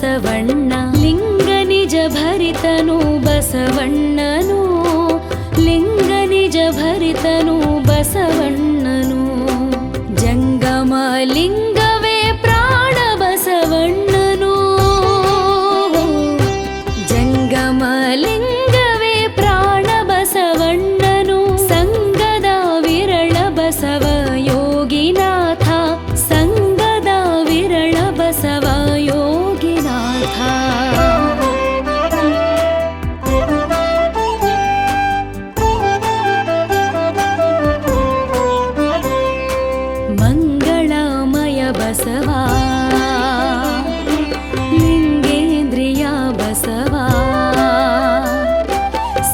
ಬಸವಣ್ಣ ಲಿಂಗ ನಿಜ ಭರಿತನು ಬಸವಣ್ಣನು ಲಿಂಗ ನಿಜ ಭರಿತನು ಬಸವಣ್ಣನು ಜಂಗಮ ಲಿಂಗವೇ ಪ್ರಾಣ ಬಸವಣ್ಣನು ಜಂಗಮ ಲಿಂಗವೇ ಪ್ರಾಣ ಬಸವಣ್ಣನು ಸಂಗದ ವಿರಳ ಬಸವ ಯೋಗಿನಾಥ ಸಂಗದ ವಿರಳ ಬಸವ ಯೋಗಿನಾಥ ಮಂಗಳಮಯ ಬಸವ ಲಿಂಗೇಂದ್ರಿಯ ಬಸವ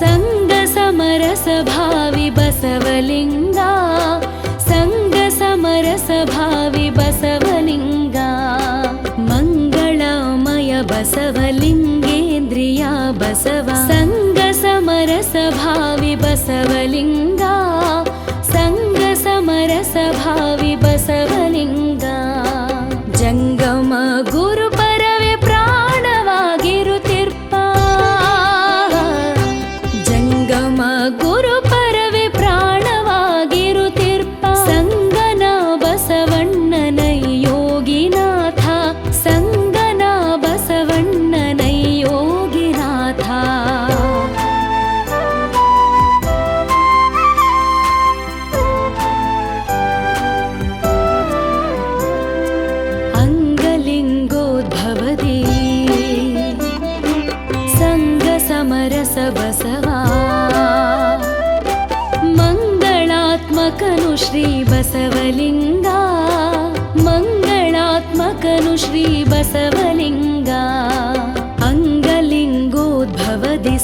ಸಂಗ ಸಮರಸ ಭಾವಿ ಬಸವಲಿಂಗ ಸಂಗ ಸಮರಸ ಭಾವಿ ಬಸವಲಿಂಗ ಮಂಗಳಮಯ ಬಸವ ಲಿಂಗೇಂದ್ರಿಯ ಬಸವ ಸಂಗ ಸಮರಸ ಭಾವಿ ಬಸವಲಿಂಗ ಸಂಗ ಸಮರಸ ಭಾವಿ ಬಸವಲಿಂಗ ಜಂಗಮ ಗುರು ಪರವೇ ಪ್ರಾಣವಾಗಿರುತ್ತಿರ್ಪ ಜಂಗಮ ಗುರು ಪರವೇ ಪ್ರಾಣವಾಗಿರುತ್ತಿರ್ಪ ಸಂಗನ ಬಸವಣ್ಣನೈ ಯೋಗಿನಾಥ ಸಂಗನ ಬಸವಣ್ಣನೈ ಯೋಗಿನಾಥ ಅಂಗಲಿಂಗೋದ್ಭವದಿ ಸಂಗ ಸಮರಸ ಬಸವ ಮಂಗಳಾತ್ಮಕನು ಶ್ರೀ ಬಸವಲಿಂಗ ಮಂಗಳಾತ್ಮಕನು ಶ್ರೀ ಬಸವಲಿಂಗ ಅಂಗಲಿಂಗೋದ್ಭವದಿ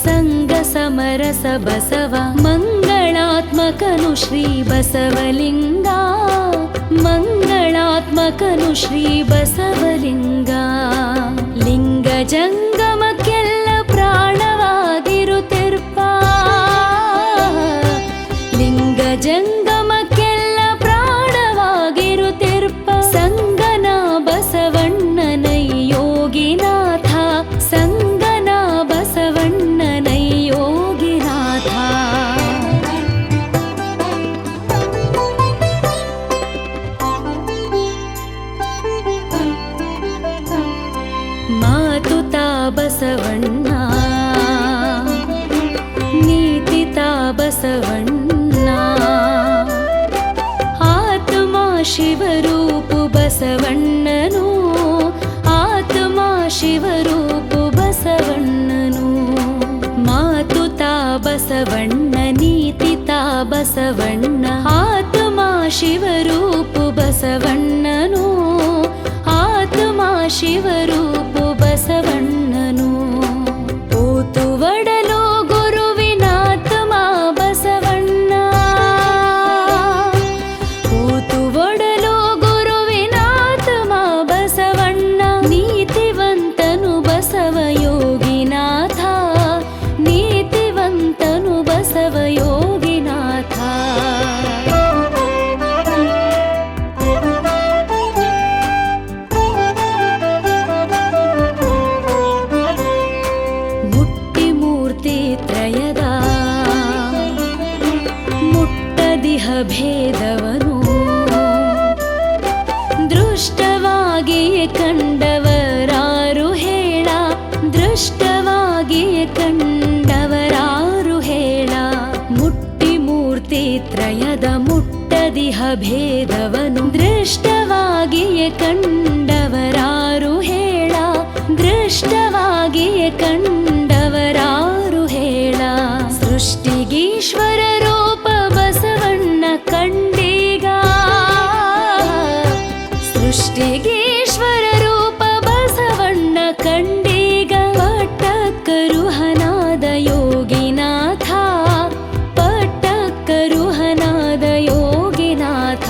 ಸಂಗ ಸಮರಸ ಬಸವ ಮಂಗಳಾತ್ಮಕನು ಶ್ರೀ ಬಸವಲಿಂಗ ಮಂಗಳಾತ್ಮಕನು ಶ್ರೀ ಬಸವಲಿಂಗ ಲಿಂಗ ಜಂಗಮಕ್ಕೆಲ್ಲ ಪ್ರಾಣವಾಗಿರುತ್ತಿರ್ಪ ಲಿಂಗ ಜಂಗಮಕ್ಕೆಲ್ಲ ಪ್ರಾಣವಾಗಿರುತ್ತಿರ್ಪ ಸಂಗನ ಬಸವಣ್ಣನೈ ಯೋಗಿನಾಥ ಸಂಗನ ಬಸವಣ್ಣನೈ ಯೋಗಿನಾಥ ಮಾತುತಾ ಬಸವಣ್ಣ ನೀತಿತಾ ಬಸವಣ್ಣ ಆತ್ಮ ಶಿವರೂಪು ಬಸವಣ್ಣನು ಆತ್ಮ ಶಿವರೂಪು ಬಸವಣ್ಣನು ಮಾತುತಾ ಬಸವಣ್ಣ ನೀತಿತಾ ಬಸವಣ್ಣ ಆತ್ಮ ಶಿವರೂಪು ಬಸವಣ್ಣನು ಆತ್ಮ ಶಿವರೂಪು ಬಸವಣ್ಣನು ಕೂತು ಒಡಲು ಗುರುವಿನಾತ್ಮ ಬಸವಣ್ಣ ಕೂತು ಒಡಲು ಗುರುವಿನಾತ್ಮ ಬಸವಣ್ಣ ನೀತಿವಂತನು ಬಸವ ಯೋಗಿನಾಥ ನೀತಿವಂತನು ಬಸವ ಯೋಗಿನಾಥ ತ್ರಯದ ಮುಟ್ಟದಿಹ ಭೇದವನು ದೃಷ್ಟವಾಗಿಯೇ ಕಂಡವರಾರು ಹೇಳ ದೃಷ್ಟವಾಗಿಯೇ ಕಂಡವರಾರು ಹೇಳ ಮುಟ್ಟಿ ಮೂರ್ತಿ ತ್ರಯದ ಮುಟ್ಟದಿಹ ಭೇದವನು ದೃಷ್ಟವಾಗಿಯೇ ಕಂಡವರಾರು ಹೇಳ ದೃಷ್ಟವಾಗಿಯೇ ಕಂಡವರಾರು ಹೇಳ ಸೃಷ್ಟಿಗೀಶ್ವರ ರೂಪ ಬಸವಣ್ಣ ಕಂಡೀಗ ಸೃಷ್ಟಿಗೀಶ್ವರ ರೂಪ ಬಸವಣ್ಣ ಕಂಡೀಗ ಪಟ್ಟಕ್ಕರುಹನಾದ ಯೋಗಿನಾಥ ಪಟ್ಟಕ್ಕರುಹನಾದ ಯೋಗಿನಾಥ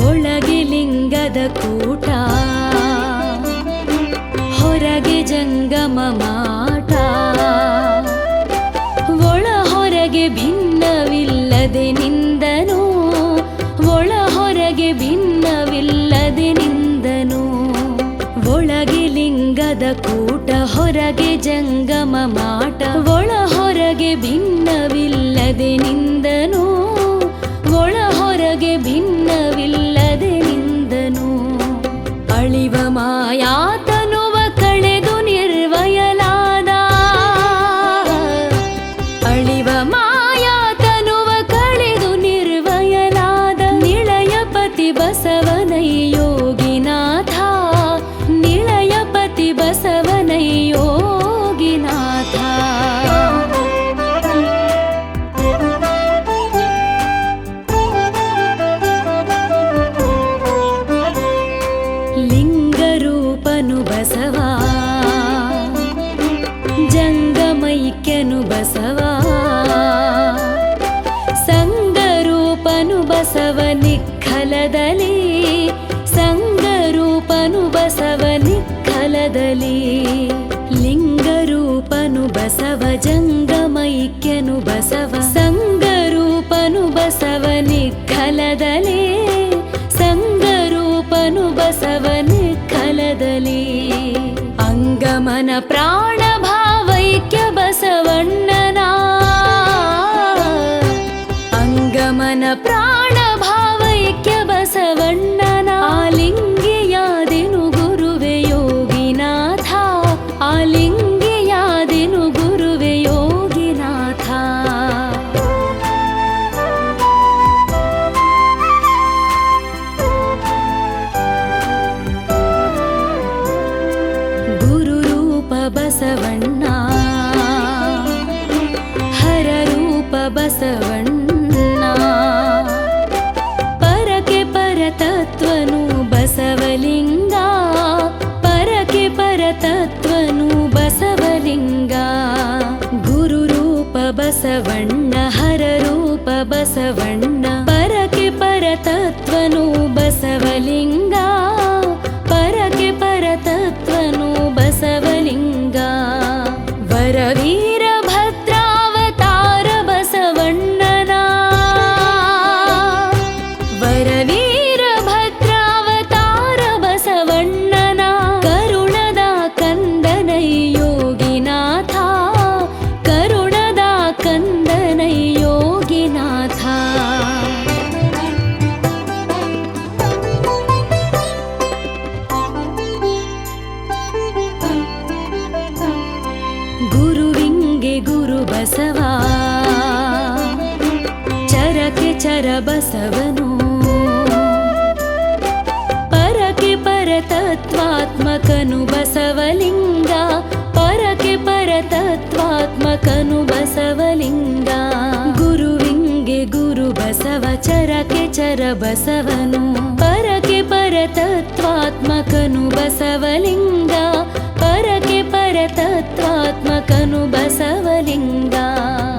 ಒಳಗೆ ಲಿಂಗದ ಕೂಟ ಹೊರಗೆ ಜಂಗಮ ಮಾಟ ಒಳ ಹೊರಗೆ ಭಿನ್ನವಿಲ್ಲದೆ ನಿಂದನು ಒಳ ಹೊರಗೆ ಭಿನ್ನ ಭಿನ್ನವಿಲ್ಲದೆ ನಿಂದನು. ಒಳಗೆ ಲಿಂಗದ ಕೂಟ ಹೊರಗೆ ಜಂಗಮ ಮಾಟ, ಒಳ ಹೊರಗೆ ಭಿನ್ನವಿಲ್ಲದೆ ನಿಂದನು. ಒಳ ಹೊರಗೆ ಭಿನ್ನವಿಲ್ಲದೆ ನಿಂದನು. ಅಳಿವ ಮಾಯಾತನುವ ಕಳೆದು ನಿರ್ವಯಲಾದ, ಅಳಿವ ಮಾಯಾತನುವ ಕಳೆದು ನಿರ್ವಯಲಾದ ನಿಳಯಪತಿ ಬಸವನೈ ಯೋಗಿನಾಥ, ನಿಳಯಪತಿ ಬಸವನೈ ಯೋಗಿನಾಥ. ಲಿಂಗರೂಪನು ಬಸವ, ಜಂಗಮೈಕ್ಯನು ಬಸವ, ಸಂಗರೂಪನು ಬಸವ ನಿಖಲದಲ್ಲಿ, ಸಂಗರೂಪನು ಬಸವ ನಿಖಲದಲ್ಲಿ. ಲಿಂಗರೂಪನು ಬಸವ ಜಂಗಮೈಕ್ಯನು ಬಸವ, ಸಂಗರೂಪನು ಬಸವ ನಿಖಲದಲ್ಲಿ, ಸಂಗರೂಪನು ಬಸವ ನಿಖಲದಲ್ಲಿ. ಅಂಗಮನ ಪ್ರಾಣ ಭಾವೈಕ್ಯ ಬಸವಣ್ಣನ, ಅಂಗಮನ ಪ್ರಾಣ ಭಾವೈಕ್ಯ ಬಸವಣ್ಣನ. ಆಲಿಂಗಿಯಾದೆನು ಗುರುವೆ ಯೋಗಿನಾಥ, ಆಲಿಂಗಿಯಾದೆನು ಗುರುವೆ ಯೋಗಿನಾಥ. ಗುರುರೂಪ ಬಸವಣ್ಣ, ಹರರೂಪ ಬಸವಣ್ಣ, ಪರಕೆ ಪರತತ್ವನು ಬಸವಲಿಂಗ, ಪರಕೆ ಪರತತ್ವನು ಬಸವಲಿಂಗ. ಗುರುರೂಪ ಬಸವಣ್ಣ, ಹರರೂಪ ಬಸವಣ್ಣ, ಪರಕೆ ಪರತತ್ವನು ಬಸವಲಿಂಗ, ಪರಕೆ ಪರತತ್ವನು ಬಸವಲಿಂಗ. ವರವೀರ ಭದ್ರಾವತಾರ ಬಸವಣ್ಣನ, ವರವೀರ ಭದ್ರಾವತಾರ ಬಸವಣ್ಣನ. ಕರುಣದ ಕಂದನೈ ಯೋಗಿನಾಥ, ಕರುಣದ ಕಂದನೈ ಯೋಗಿನಾಥ. ಗುರುವಿಂಗೆ ಗುರು ಬಸವ, ಚರಕೆ ಚರ ಬಸವನು, ಪರಕೆ ಪರತತ್ವಾತ್ಮಕನು ಬಸವಲಿಂಗ, ಪರಕೆ ಪರತತ್ವಾತ್ಮಕನು ಬಸವಲಿಂಗ. ಗುರುವಿಂಗೆ ಗುರು ಬಸವ, ಚರಕೆ ಚರ ಬಸವನು, ಪರಕೆ ಪರತತ್ವಾತ್ಮಕನು ಬಸವಲಿಂಗ, ಪರಕೆ ಪರತತ್ವಾತ್ಮಕನು ಬಸವಲಿಂಗ.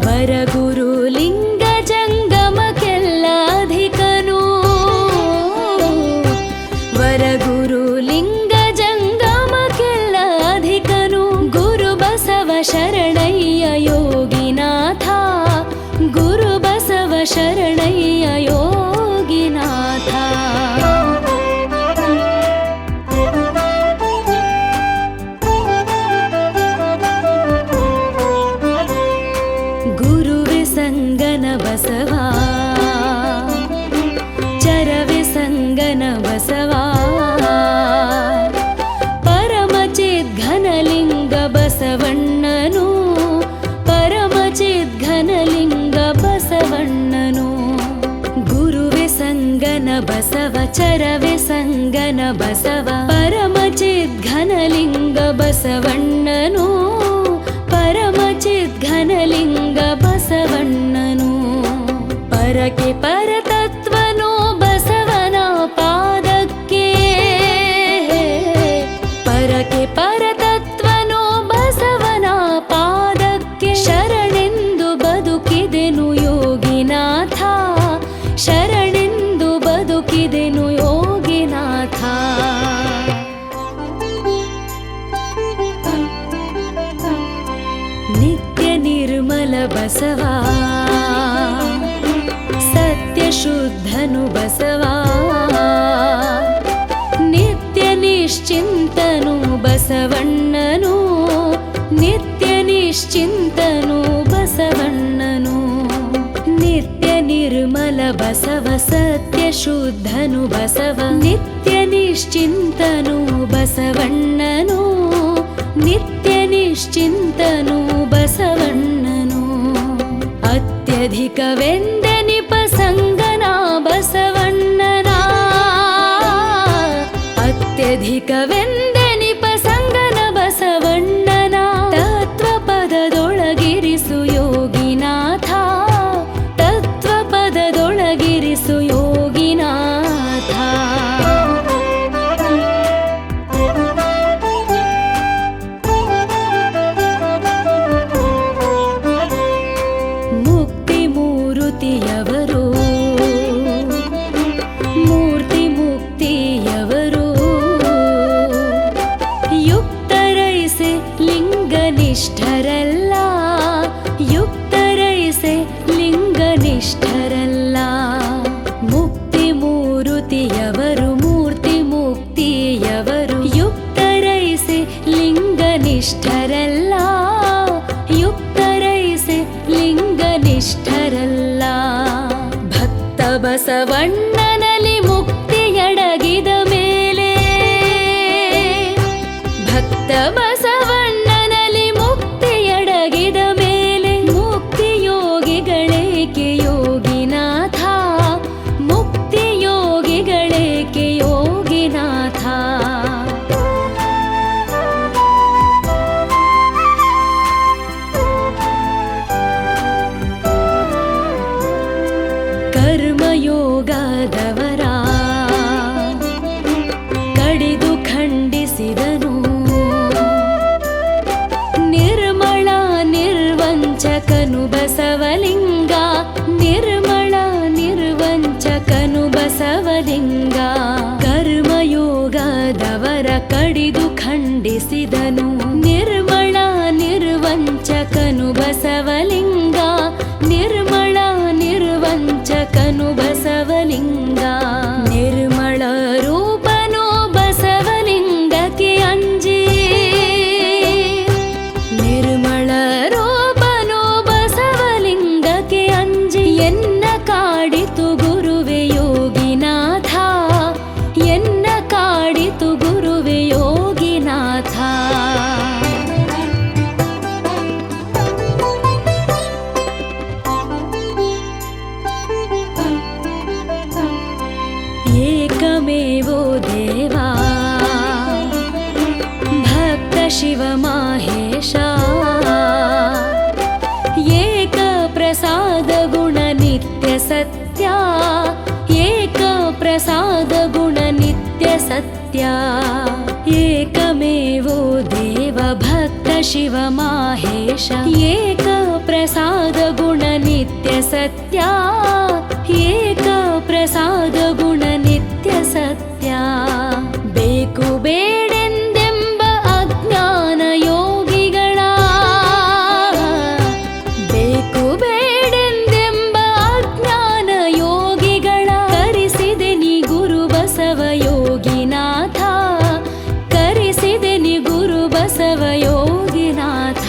ವರಗುರು ಲಿಂಗ ಜಂಗಮಕ್ಕೆಲ್ಲ ಅಧಿಕನು, ವರಗುರು ಲಿಂಗ ಜಂಗಮಕ್ಕೆಲ್ಲ ಅಧಿಕನು. ಗುರು ಬಸವ ಶರಣಯ್ಯ ಯೋಗಿನಾಥ, ಗುರು ಬಸವ ಶರಣಯ್ಯ ಯೋಗಿನಾಥ. ಗುರುವೆ ಸಂಗನ ಬಸವ, ಚರವೆ ಸಂಗನ ಬಸವ, ಪರಮಚಿದ್ಘನಲಿಂಗ ಬಸವಣ್ಣನು, ಪರಮಚಿದ್ಘನಲಿಂಗ ಬಸವಣ್ಣನು. ಗುರುವೆ ಸಂಗನ ಬಸವ, ಚರವೆ ಸಂಗನ ಬಸವ, ಪರಮಚಿದ್ಘನಲಿಂಗ ಬಸವಣ್ಣನು, ಪರಮಚಿದ್ಘನಲಿಂಗ ಬಸವಣ್ಣನು. ಪರಕೆ ಪರತತ್ವನು ಬಸವನ ಪಾದಕ್ಕೆ, ಪರಕೆ ಪರತತ್ವನು ಬಸವನ ಪಾದಕ್ಕೆ. ಶರಣೆಂದು ಬದುಕಿದೆನು ಯೋಗಿನಾಥ, ಶರಣೆಂದು ಬದುಕಿದೆನು ಯೋಗಿನಾಥ. ನಿತ್ಯ ನಿರ್ಮಲ ಬಸವ, ಸತ್ಯ ಶುದ್ಧನು ಬಸವ, ನಿಶ್ಚಿಂತನು ಬಸವಣ್ಣನು ನಿತ್ಯ ನಿಶ್ಚಿಂತನು ಬಸವಣ್ಣನು ನಿತ್ಯ ನಿರ್ಮಲ ಬಸವ ಸತ್ಯ ಶುದ್ಧನು ಬಸವ ನಿತ್ಯ ನಿಶ್ಚಿಂತನು ಬಸವಣ್ಣನು ನಿತ್ಯ ನಿಶ್ಚಿಂತನು ಬಸವಣ್ಣನು ಅತ್ಯಧಿಕವೆಂದೆನಿಪ ಸಂಗನ ಬಸವಣ್ಣನ ಅತ್ಯಧಿಕವೆಂದೆನಿಪ ಸಂಗನ ಬಸವಣ್ಣನ ತತ್ವಪದದೊಳಗಿರಿಸು ಯೋಗಿನಾಥ ತತ್ವಪದದೊಳಗಿರಿಸು ಯೋಗಿನಾಥ ಮುಕ್ತಿ ಮೂರುತಿಯವರು ಮೂರ್ತಿ ಮುಕ್ತಿಯವರು ಯುಕ್ತರೈಸೆ ಲಿಂಗನಿಷ್ಠರಲ್ಲ ಯುಕ್ತರೈಸೆ ಲಿಂಗನಿಷ್ಠರಲ್ಲ ಮುಕ್ತಿ ಮೂರುತಿಯವರು ಮೂರ್ತಿ ಮುಕ್ತಿಯವರು ಯುಕ್ತರೈಸೆ ಲಿಂಗನಿಷ್ಠರಲ್ಲ ಯುಕ್ತರೈಸೆ ಲಿಂಗನಿಷ್ಠರಲ್ಲ ಭಕ್ತ ಬಸವಣ್ಣನಲ್ಲಿ ಮುಕ್ತಿಯಡಗಿದ ಮೇಲೆ ಭಕ್ತ ಬಸವಣ್ಣನಲ್ಲಿ ಮುಕ್ತಿಯಡಗಿದ ಮೇಲೆ ಮುಕ್ತಿಯೋಗಿಗಳೇಕೆ ಯೋಗಿನಾಥ ಮುಕ್ತಿಯೋಗಿಗಳೇಕೆ ಯೋಗಿನಾಥ ಕರ್ಮಯೋಗದವರ ಕಡಿದು ಖಂಡಿಸಿದನು ನಿರ್ಮಳ ನಿರ್ವಂಚಕನು ಬಸವಲಿಂಗ ನಿರ್ಮಳ ನಿರ್ವಂಚಕನು ಬಸವಲಿಂಗ ಕರ್ಮಯೋಗದವರ ಕಡಿದು ಖಂಡಿಸಿದನು ನಿರ್ಮಳ ನಿರ್ವಂಚಕನು ಬಸವಲಿಂಗ ನಿರ್ಮಳ ನಿರ್ವಂಚಕನು ಬಸವಲಿಂಗ ನಿರ್ಮಳ ರೂಪನು ಬಸವಲಿಂಗಕ್ಕೆ ಅಂಜಿ ನಿರ್ಮಳ ರೂಪನು ಬಸವಲಿಂಗಕ್ಕೆ ಅಂಜಿ ಎನ್ನ ಕಾಡಿತು ಗುರುವೆ ಯೋಗಿನಾಥ ಎನ್ನ ಕಾಡಿತು ಗುರುವೆ ಯೋಗಿನಾಥ ಏಕಮೇವೋ ದೇವಾ ಭಕ್ತ ಶಿವ ಮಾಹೇಶ ಏಕ ಪ್ರಸಾದ ಗುಣ ನಿತ್ಯ ಸತ್ಯ ಏಕ ಪ್ರಸಾದ ಗುಣ ನಿತ್ಯ ಸತ್ಯ ಏಕಮೇವೋ ದೇವ ಭಕ್ತ ಶಿವ ಮಾಹೇಶ ಏಕ ಪ್ರಸಾದ ಗುಣ ನಿತ್ಯ ಸತ್ಯ ಏಕ ಪ್ರಸಾದ ಗುಣ ನಿತ್ಯ ಸತ್ಯ ಬೇಕು ಬೇಡೆಂದೆಂಬ ಅಜ್ಞಾನ ಯೋಗಿಗಳ ಬೇಕು ಬೇಡೆಂದೆಂಬ ಅಜ್ಞಾನ ಯೋಗಿಗಳ ಕರಿಸಿದೆ ನೀ ಗುರು ಬಸವ ಯೋಗಿನಾಥ ಕರಿಸಿದೆ ನೀ ಗುರು ಬಸವ ಯೋಗಿನಾಥ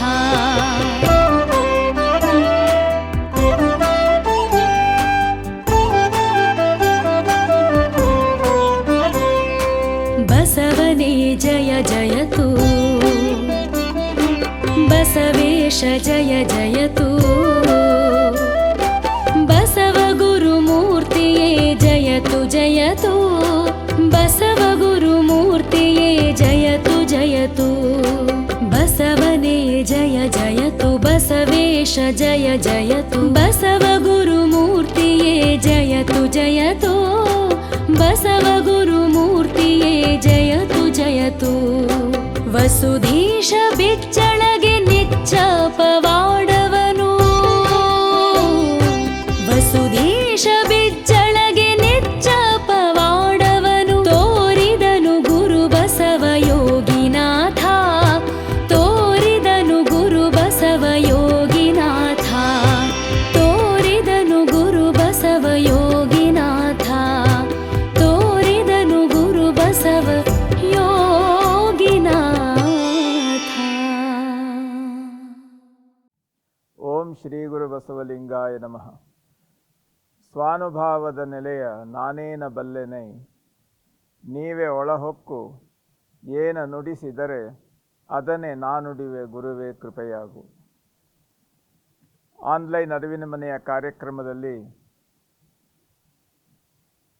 ಬಸವನೇ ಜಯ ಜಯತು ಬಸವೇಶ ಜಯ ಜಯತು ಬಸವ ಗುರುಮೂರ್ತಿಯೇ ಜಯತು ಜಯತು ಬಸವ ಗುರುಮೂರ್ತಿಯೇ ಜಯತು ಜಯತು ಬಸವನೇ ಜಯ ಜಯತು ಬಸವೇಶ ಜಯ ಜಯತು ಬಸವ ಗುರುಮೂರ್ತಿಯೇ ಜಯತು ಜಯತು ಬಸವ ಗುರುಮೂರ್ತಿಯೇ ಜಯತು ಜಯತು ವಸುಧೀಶ ಬಿಚ್ಚಳಗೆ ನಿಚ್ಚ ಪವಾಡವನು ವಸುಧೀಶ ಬಿಚ್ಚಳಗೆ ನಿಚ್ಚ ಪವಾಡವನು ತೋರಿದನು ಗುರು ಬಸವ ಯೋಗಿನಾಥ ತೋರಿದನು ಗುರು ಬಸವ ಯೋಗಿನಾಥ ತೋರಿದನು ಗುರು ಬಸವ ಯೋಗಿನಾಥ ತೋರಿದನು ಗುರು ಬಸವ ಯೋಗಿನಾಥ ಶ್ರೀ ಗುರು ಬಸವಲಿಂಗಾಯ ನಮಃ. ಸ್ವಾನುಭಾವದ ನೆಲೆಯ ನಾನೇನ ಬಲ್ಲೆನೈ, ನೀವೇ ಒಳಹೊಕ್ಕು ಏನ ನುಡಿಸಿದರೆ ಅದನ್ನೇ ನಾನುಡಿವೆ ಗುರುವೇ ಕೃಪೆಯಾಗು. ಆನ್ಲೈನ್ ಅರಿವಿನ ಮನೆಯ ಕಾರ್ಯಕ್ರಮದಲ್ಲಿ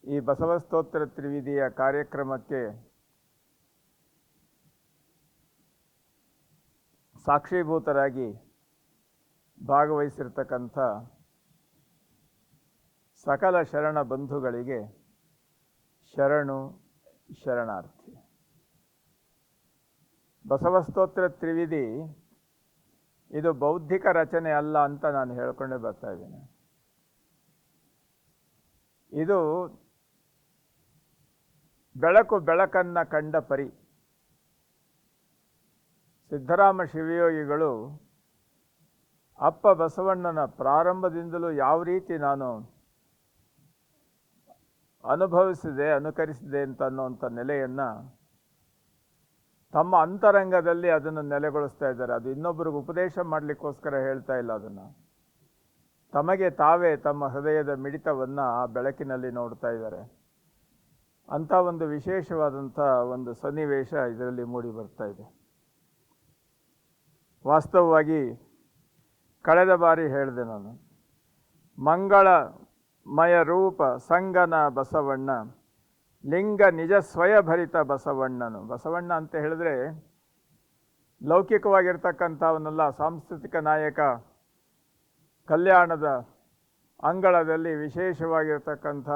ಈ ಬಸವಸ್ತೋತ್ರ ತ್ರಿವಿಧಿಯ ಕಾರ್ಯಕ್ರಮಕ್ಕೆ ಸಾಕ್ಷೀಭೂತರಾಗಿ ಭಾಗವಹಿಸಿರ್ತಕ್ಕಂಥ ಸಕಲ ಶರಣ ಬಂಧುಗಳಿಗೆ ಶರಣು ಶರಣಾರ್ಥಿ. ಬಸವಸ್ತೋತ್ರ ತ್ರಿವಿಧಿ ಇದು ಬೌದ್ಧಿಕ ರಚನೆ ಅಲ್ಲ ಅಂತ ನಾನು ಹೇಳ್ಕೊಂಡೇ ಬರ್ತಾ ಇದ್ದೇನೆ. ಇದು ಬೆಳಕನ್ನು ಕಂಡ ಪರಿ. ಸಿದ್ದರಾಮ ಶಿವಯೋಗಿಗಳು ಅಪ್ಪ ಬಸವಣ್ಣನ ಪ್ರಾರಂಭದಿಂದಲೂ ಯಾವ ರೀತಿ ನಾನು ಅನುಭವಿಸಿದೆ, ಅನುಕರಿಸಿದೆ ಅಂತ ಅನ್ನುವಂಥ ನೆಲೆಯನ್ನು ತಮ್ಮ ಅಂತರಂಗದಲ್ಲಿ ಅದನ್ನು ನೆಲೆಗೊಳಿಸ್ತಾ ಇದ್ದಾರೆ. ಅದು ಇನ್ನೊಬ್ಬರಿಗೆ ಉಪದೇಶ ಮಾಡಲಿಕ್ಕೋಸ್ಕರ ಹೇಳ್ತಾ ಇಲ್ಲ, ಅದನ್ನು ತಮಗೆ ತಾವೇ ತಮ್ಮ ಹೃದಯದ ಮಿಡಿತವನ್ನು ಆ ಬೆಳಕಿನಲ್ಲಿ ನೋಡ್ತಾ ಇದ್ದಾರೆ. ಅಂಥ ಒಂದು ವಿಶೇಷವಾದಂಥ ಒಂದು ಸನ್ನಿವೇಶ ಇದರಲ್ಲಿ ಮೂಡಿ ಬರ್ತಾ ಇದೆ. ವಾಸ್ತವವಾಗಿ ಕಳೆದ ಬಾರಿ ಹೇಳಿದೆ ನಾನು, ಮಂಗಳಮಯ ರೂಪ ಸಂಗನ ಬಸವಣ್ಣ, ಲಿಂಗ ನಿಜ ಸ್ವಯಭರಿತ ಬಸವಣ್ಣನು. ಬಸವಣ್ಣ ಅಂತ ಹೇಳಿದ್ರೆ ಲೌಕಿಕವಾಗಿರ್ತಕ್ಕಂಥವನ್ನೆಲ್ಲ ಸಾಂಸ್ಕೃತಿಕ ನಾಯಕ ಕಲ್ಯಾಣದ ಅಂಗಳದಲ್ಲಿ ವಿಶೇಷವಾಗಿರ್ತಕ್ಕಂಥ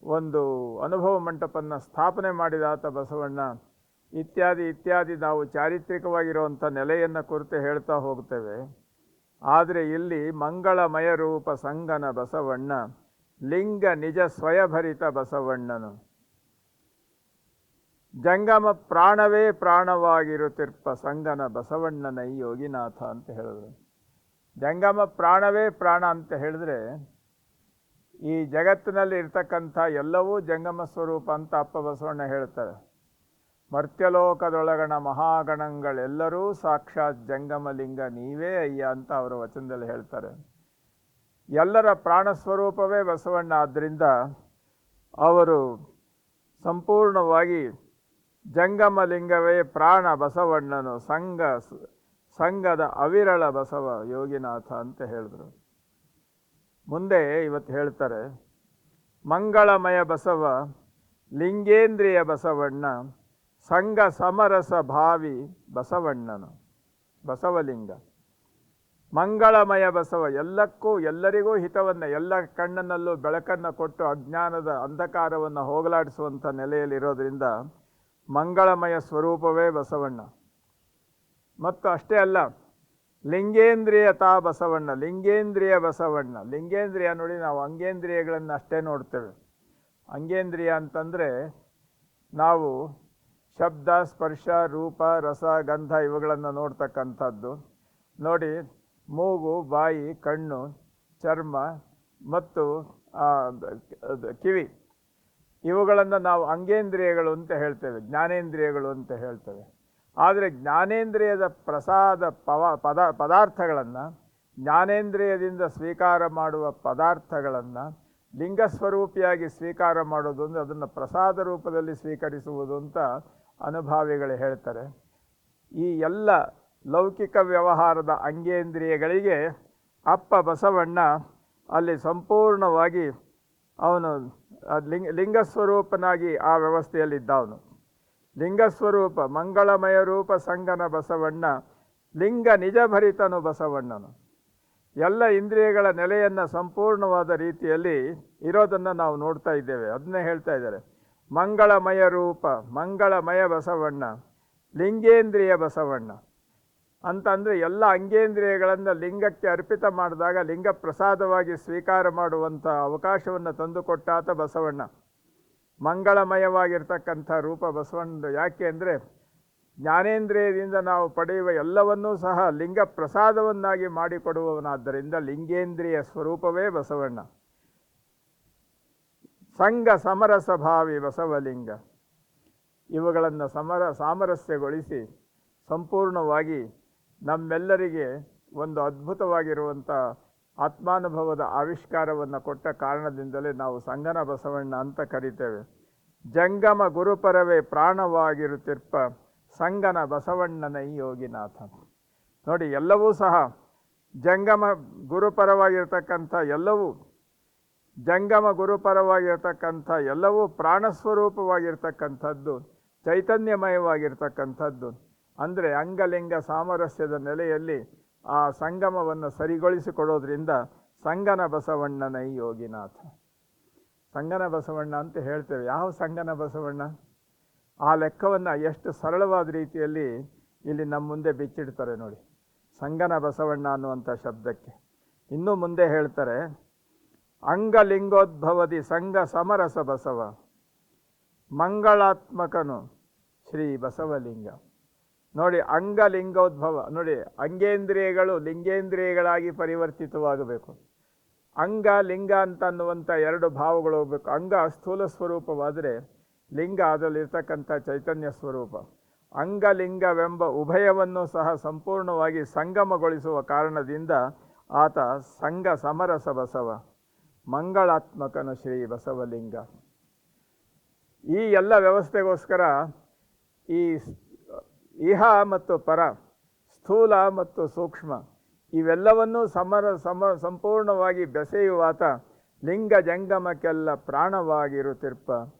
ಒಂದು ಅನುಭವ ಮಂಟಪವನ್ನು ಸ್ಥಾಪನೆ ಮಾಡಿದಾತ ಬಸವಣ್ಣ ಇತ್ಯಾದಿ ಇತ್ಯಾದಿ ನಾವು ಚಾರಿತ್ರಿಕವಾಗಿರುವಂಥ ನೆಲೆಯನ್ನು ಕುರಿತು ಹೇಳ್ತಾ ಹೋಗ್ತೇವೆ. ಆದರೆ ಇಲ್ಲಿ ಮಂಗಳಮಯ ರೂಪ ಸಂಗನ ಬಸವಣ್ಣ, ಲಿಂಗ ನಿಜ ಸ್ವಯಭರಿತ ಬಸವಣ್ಣನು, ಜಂಗಮ ಪ್ರಾಣವೇ ಪ್ರಾಣವಾಗಿರುತ್ತಿರ್ಪ ಸಂಗನ ಬಸವಣ್ಣನೈ ಯೋಗಿನಾಥ ಅಂತ ಹೇಳಿದ್ರು. ಜಂಗಮ ಪ್ರಾಣವೇ ಪ್ರಾಣ ಅಂತ ಹೇಳಿದ್ರೆ ಈ ಜಗತ್ತಿನಲ್ಲಿ ಇರ್ತಕ್ಕಂಥ ಎಲ್ಲವೂ ಜಂಗಮ ಸ್ವರೂಪ ಅಂತ ಅಪ್ಪ ಬಸವಣ್ಣ ಹೇಳ್ತಾರೆ. ಮರ್ತ್ಯಲೋಕದೊಳಗಣ ಮಹಾಗಣಗಳೆಲ್ಲರೂ ಸಾಕ್ಷಾತ್ ಜಂಗಮಲಿಂಗ ನೀವೇ ಅಯ್ಯ ಅಂತ ಅವರ ವಚನದಲ್ಲಿ ಹೇಳ್ತಾರೆ. ಎಲ್ಲರ ಪ್ರಾಣ ಸ್ವರೂಪವೇ ಬಸವಣ್ಣ. ಆದ್ದರಿಂದ ಅವರು ಸಂಪೂರ್ಣವಾಗಿ ಜಂಗಮಲಿಂಗವೇ ಪ್ರಾಣ ಬಸವಣ್ಣನು, ಸಂಘದ ಅವಿರಳ ಬಸವ ಯೋಗಿನಾಥ ಅಂತ ಹೇಳಿದ್ರು. ಮುಂದೆ ಇವತ್ತು ಹೇಳ್ತಾರೆ, ಮಂಗಳಮಯ ಬಸವ ಲಿಂಗೇಂದ್ರಿಯ ಬಸವಣ್ಣ, ಸಂಘ ಸಮರಸ ಭಾವಿ ಬಸವಣ್ಣನು ಬಸವಲಿಂಗ. ಮಂಗಳಮಯ ಬಸವ ಎಲ್ಲಕ್ಕೂ ಎಲ್ಲರಿಗೂ ಹಿತವನ್ನು, ಎಲ್ಲ ಕಣ್ಣನಲ್ಲೂ ಬೆಳಕನ್ನು ಕೊಟ್ಟು ಅಜ್ಞಾನದ ಅಂಧಕಾರವನ್ನು ಹೋಗಲಾಡಿಸುವಂಥ ನೆಲೆಯಲ್ಲಿರೋದ್ರಿಂದ ಮಂಗಳಮಯ ಸ್ವರೂಪವೇ ಬಸವಣ್ಣ. ಮತ್ತು ಅಷ್ಟೇ ಅಲ್ಲ, ಲಿಂಗೇಂದ್ರಿಯ ತಾ ಬಸವಣ್ಣ, ಲಿಂಗೇಂದ್ರಿಯ ಬಸವಣ್ಣ. ಲಿಂಗೇಂದ್ರಿಯ ನೋಡಿ, ನಾವು ಅಂಗೇಂದ್ರಿಯಗಳನ್ನು ಅಷ್ಟೇ ನೋಡ್ತೇವೆ. ಅಂಗೇಂದ್ರಿಯ ಅಂತಂದರೆ ನಾವು ಶಬ್ದ, ಸ್ಪರ್ಶ, ರೂಪ, ರಸ, ಗಂಧ ಇವುಗಳನ್ನು ನೋಡ್ತಕ್ಕಂಥದ್ದು. ನೋಡಿ, ಮೂಗು, ಬಾಯಿ, ಕಣ್ಣು, ಚರ್ಮ ಮತ್ತು ಕಿವಿ ಇವುಗಳನ್ನು ನಾವು ಅಂಗೇಂದ್ರಿಯಗಳು ಅಂತ ಹೇಳ್ತೇವೆ, ಜ್ಞಾನೇಂದ್ರಿಯಗಳು ಅಂತ ಹೇಳ್ತೇವೆ. ಆದರೆ ಜ್ಞಾನೇಂದ್ರಿಯದ ಪ್ರಸಾದ ಪದಾರ್ಥಗಳನ್ನು, ಜ್ಞಾನೇಂದ್ರಿಯದಿಂದ ಸ್ವೀಕಾರ ಮಾಡುವ ಪದಾರ್ಥಗಳನ್ನು ಲಿಂಗಸ್ವರೂಪಿಯಾಗಿ ಸ್ವೀಕಾರ ಮಾಡೋದು ಅಂದರೆ ಅದನ್ನು ಪ್ರಸಾದ ರೂಪದಲ್ಲಿ ಸ್ವೀಕರಿಸುವುದು ಅಂತ ಅನುಭಾವಿಗಳು ಹೇಳ್ತಾರೆ. ಈ ಎಲ್ಲ ಲೌಕಿಕ ವ್ಯವಹಾರದ ಅಂಗೇಂದ್ರಿಯಗಳಿಗೆ ಅಪ್ಪ ಬಸವಣ್ಣ ಅಲ್ಲಿ ಸಂಪೂರ್ಣವಾಗಿ ಅವನು ಲಿಂಗಸ್ವರೂಪನಾಗಿ ಆ ವ್ಯವಸ್ಥೆಯಲ್ಲಿದ್ದವನು. ಲಿಂಗಸ್ವರೂಪ ಮಂಗಳಮಯ ರೂಪ ಸಂಗನ ಬಸವಣ್ಣ, ಲಿಂಗ ನಿಜಭರಿತನು ಬಸವಣ್ಣನು. ಎಲ್ಲ ಇಂದ್ರಿಯಗಳ ನೆಲೆಯನ್ನು ಸಂಪೂರ್ಣವಾದ ರೀತಿಯಲ್ಲಿ ಇರೋದನ್ನು ನಾವು ನೋಡ್ತಾ ಇದ್ದೇವೆ. ಅದನ್ನೇ ಹೇಳ್ತಾ ಇದ್ದಾರೆ, ಮಂಗಳಮಯ ರೂಪ ಮಂಗಳಮಯ ಬಸವಣ್ಣ, ಲಿಂಗೇಂದ್ರಿಯ ಬಸವಣ್ಣ ಅಂತಂದರೆ ಎಲ್ಲ ಅಂಗೇಂದ್ರಿಯಗಳನ್ನು ಲಿಂಗಕ್ಕೆ ಅರ್ಪಿತ ಮಾಡಿದಾಗ ಲಿಂಗ ಪ್ರಸಾದವಾಗಿ ಸ್ವೀಕಾರ ಮಾಡುವಂಥ ಅವಕಾಶವನ್ನು ತಂದುಕೊಟ್ಟಾತ ಬಸವಣ್ಣ. ಮಂಗಳಮಯವಾಗಿರ್ತಕ್ಕಂಥ ರೂಪ ಬಸವಣ್ಣದು. ಯಾಕೆ ಅಂದರೆ ಜ್ಞಾನೇಂದ್ರಿಯದಿಂದ ನಾವು ಪಡೆಯುವ ಎಲ್ಲವನ್ನೂ ಸಹ ಲಿಂಗ ಪ್ರಸಾದವನ್ನಾಗಿ ಮಾಡಿಕೊಡುವವನಾದ್ದರಿಂದ ಲಿಂಗೇಂದ್ರಿಯ ಸ್ವರೂಪವೇ ಬಸವಣ್ಣ. ಸಂಘ ಸಮರಸ ಭಾವಿ ಬಸವಲಿಂಗ. ಇವುಗಳನ್ನು ಸಾಮರಸ್ಯಗೊಳಿಸಿ ಸಂಪೂರ್ಣವಾಗಿ ನಮ್ಮೆಲ್ಲರಿಗೆ ಒಂದು ಅದ್ಭುತವಾಗಿರುವಂಥ ಆತ್ಮಾನುಭವದ ಆವಿಷ್ಕಾರವನ್ನು ಕೊಟ್ಟ ಕಾರಣದಿಂದಲೇ ನಾವು ಸಂಗನ ಬಸವಣ್ಣ ಅಂತ ಕರಿತೇವೆ. ಜಂಗಮ ಗುರುಪರವೇ ಪ್ರಾಣವಾಗಿರುತ್ತಿರ್ಪ ಸಂಗನ ಬಸವಣ್ಣನೈ ಯೋಗಿನಾಥ. ನೋಡಿ, ಎಲ್ಲವೂ ಸಹ ಜಂಗಮ ಗುರುಪರವಾಗಿರ್ತಕ್ಕಂಥ ಎಲ್ಲವೂ ಪ್ರಾಣಸ್ವರೂಪವಾಗಿರ್ತಕ್ಕಂಥದ್ದು, ಚೈತನ್ಯಮಯವಾಗಿರ್ತಕ್ಕಂಥದ್ದು. ಅಂದರೆ ಅಂಗಲಿಂಗ ಸಾಮರಸ್ಯದ ನೆಲೆಯಲ್ಲಿ ಆ ಸಂಗಮವನ್ನು ಸರಿಗೊಳಿಸಿಕೊಡೋದ್ರಿಂದ ಸಂಗನ ಬಸವಣ್ಣನೈ ಯೋಗಿನಾಥ. ಸಂಗನ ಬಸವಣ್ಣ ಅಂತ ಹೇಳ್ತೇವೆ. ಯಾವ ಸಂಗನ ಬಸವಣ್ಣ? ಆ ಲೆಕ್ಕವನ್ನು ಎಷ್ಟು ಸರಳವಾದ ರೀತಿಯಲ್ಲಿ ಇಲ್ಲಿ ನಮ್ಮ ಮುಂದೆ ಬಿಚ್ಚಿಡ್ತಾರೆ ನೋಡಿ, ಸಂಗನ ಬಸವಣ್ಣ ಅನ್ನುವಂಥ ಶಬ್ದಕ್ಕೆ. ಇನ್ನೂ ಮುಂದೆ ಹೇಳ್ತಾರೆ, ಅಂಗಲಿಂಗೋದ್ಭವದಿ ಸಂಘ ಸಮರಸ ಬಸವ ಮಂಗಳಾತ್ಮಕನು ಶ್ರೀ ಬಸವಲಿಂಗ. ನೋಡಿ, ಅಂಗಲಿಂಗೋದ್ಭವ. ನೋಡಿ, ಅಂಗೇಂದ್ರಿಯಗಳು ಲಿಂಗೇಂದ್ರಿಯಗಳಾಗಿ ಪರಿವರ್ತಿತವಾಗಬೇಕು. ಅಂಗ ಲಿಂಗ ಅಂತ ಅನ್ನುವಂಥ ಎರಡು ಭಾವಗಳು ಹೋಗಬೇಕು. ಅಂಗ ಸ್ಥೂಲ ಸ್ವರೂಪವಾದರೆ ಲಿಂಗ ಅದರಲ್ಲಿರ್ತಕ್ಕಂಥ ಚೈತನ್ಯ ಸ್ವರೂಪ. ಅಂಗಲಿಂಗವೆಂಬ ಉಭಯವನ್ನು ಸಹ ಸಂಪೂರ್ಣವಾಗಿ ಸಂಗಮಗೊಳಿಸುವ ಕಾರಣದಿಂದ ಆತ ಸಂಘ ಸಮರಸ ಬಸವ ಮಂಗಳಾತ್ಮಕನು ಶ್ರೀ ಬಸವಲಿಂಗ. ಈ ಎಲ್ಲ ವ್ಯವಸ್ಥೆಗೋಸ್ಕರ ಈ ಇಹ ಮತ್ತು ಪರ, ಸ್ಥೂಲ ಮತ್ತು ಸೂಕ್ಷ್ಮ ಇವೆಲ್ಲವನ್ನೂ ಸಂಪೂರ್ಣವಾಗಿ ಬೆಸೆಯುವಾತ ಲಿಂಗ ಜಂಗಮಕ್ಕೆಲ್ಲ ಪ್ರಾಣವಾಗಿರುತ್ತಿರ್ಪ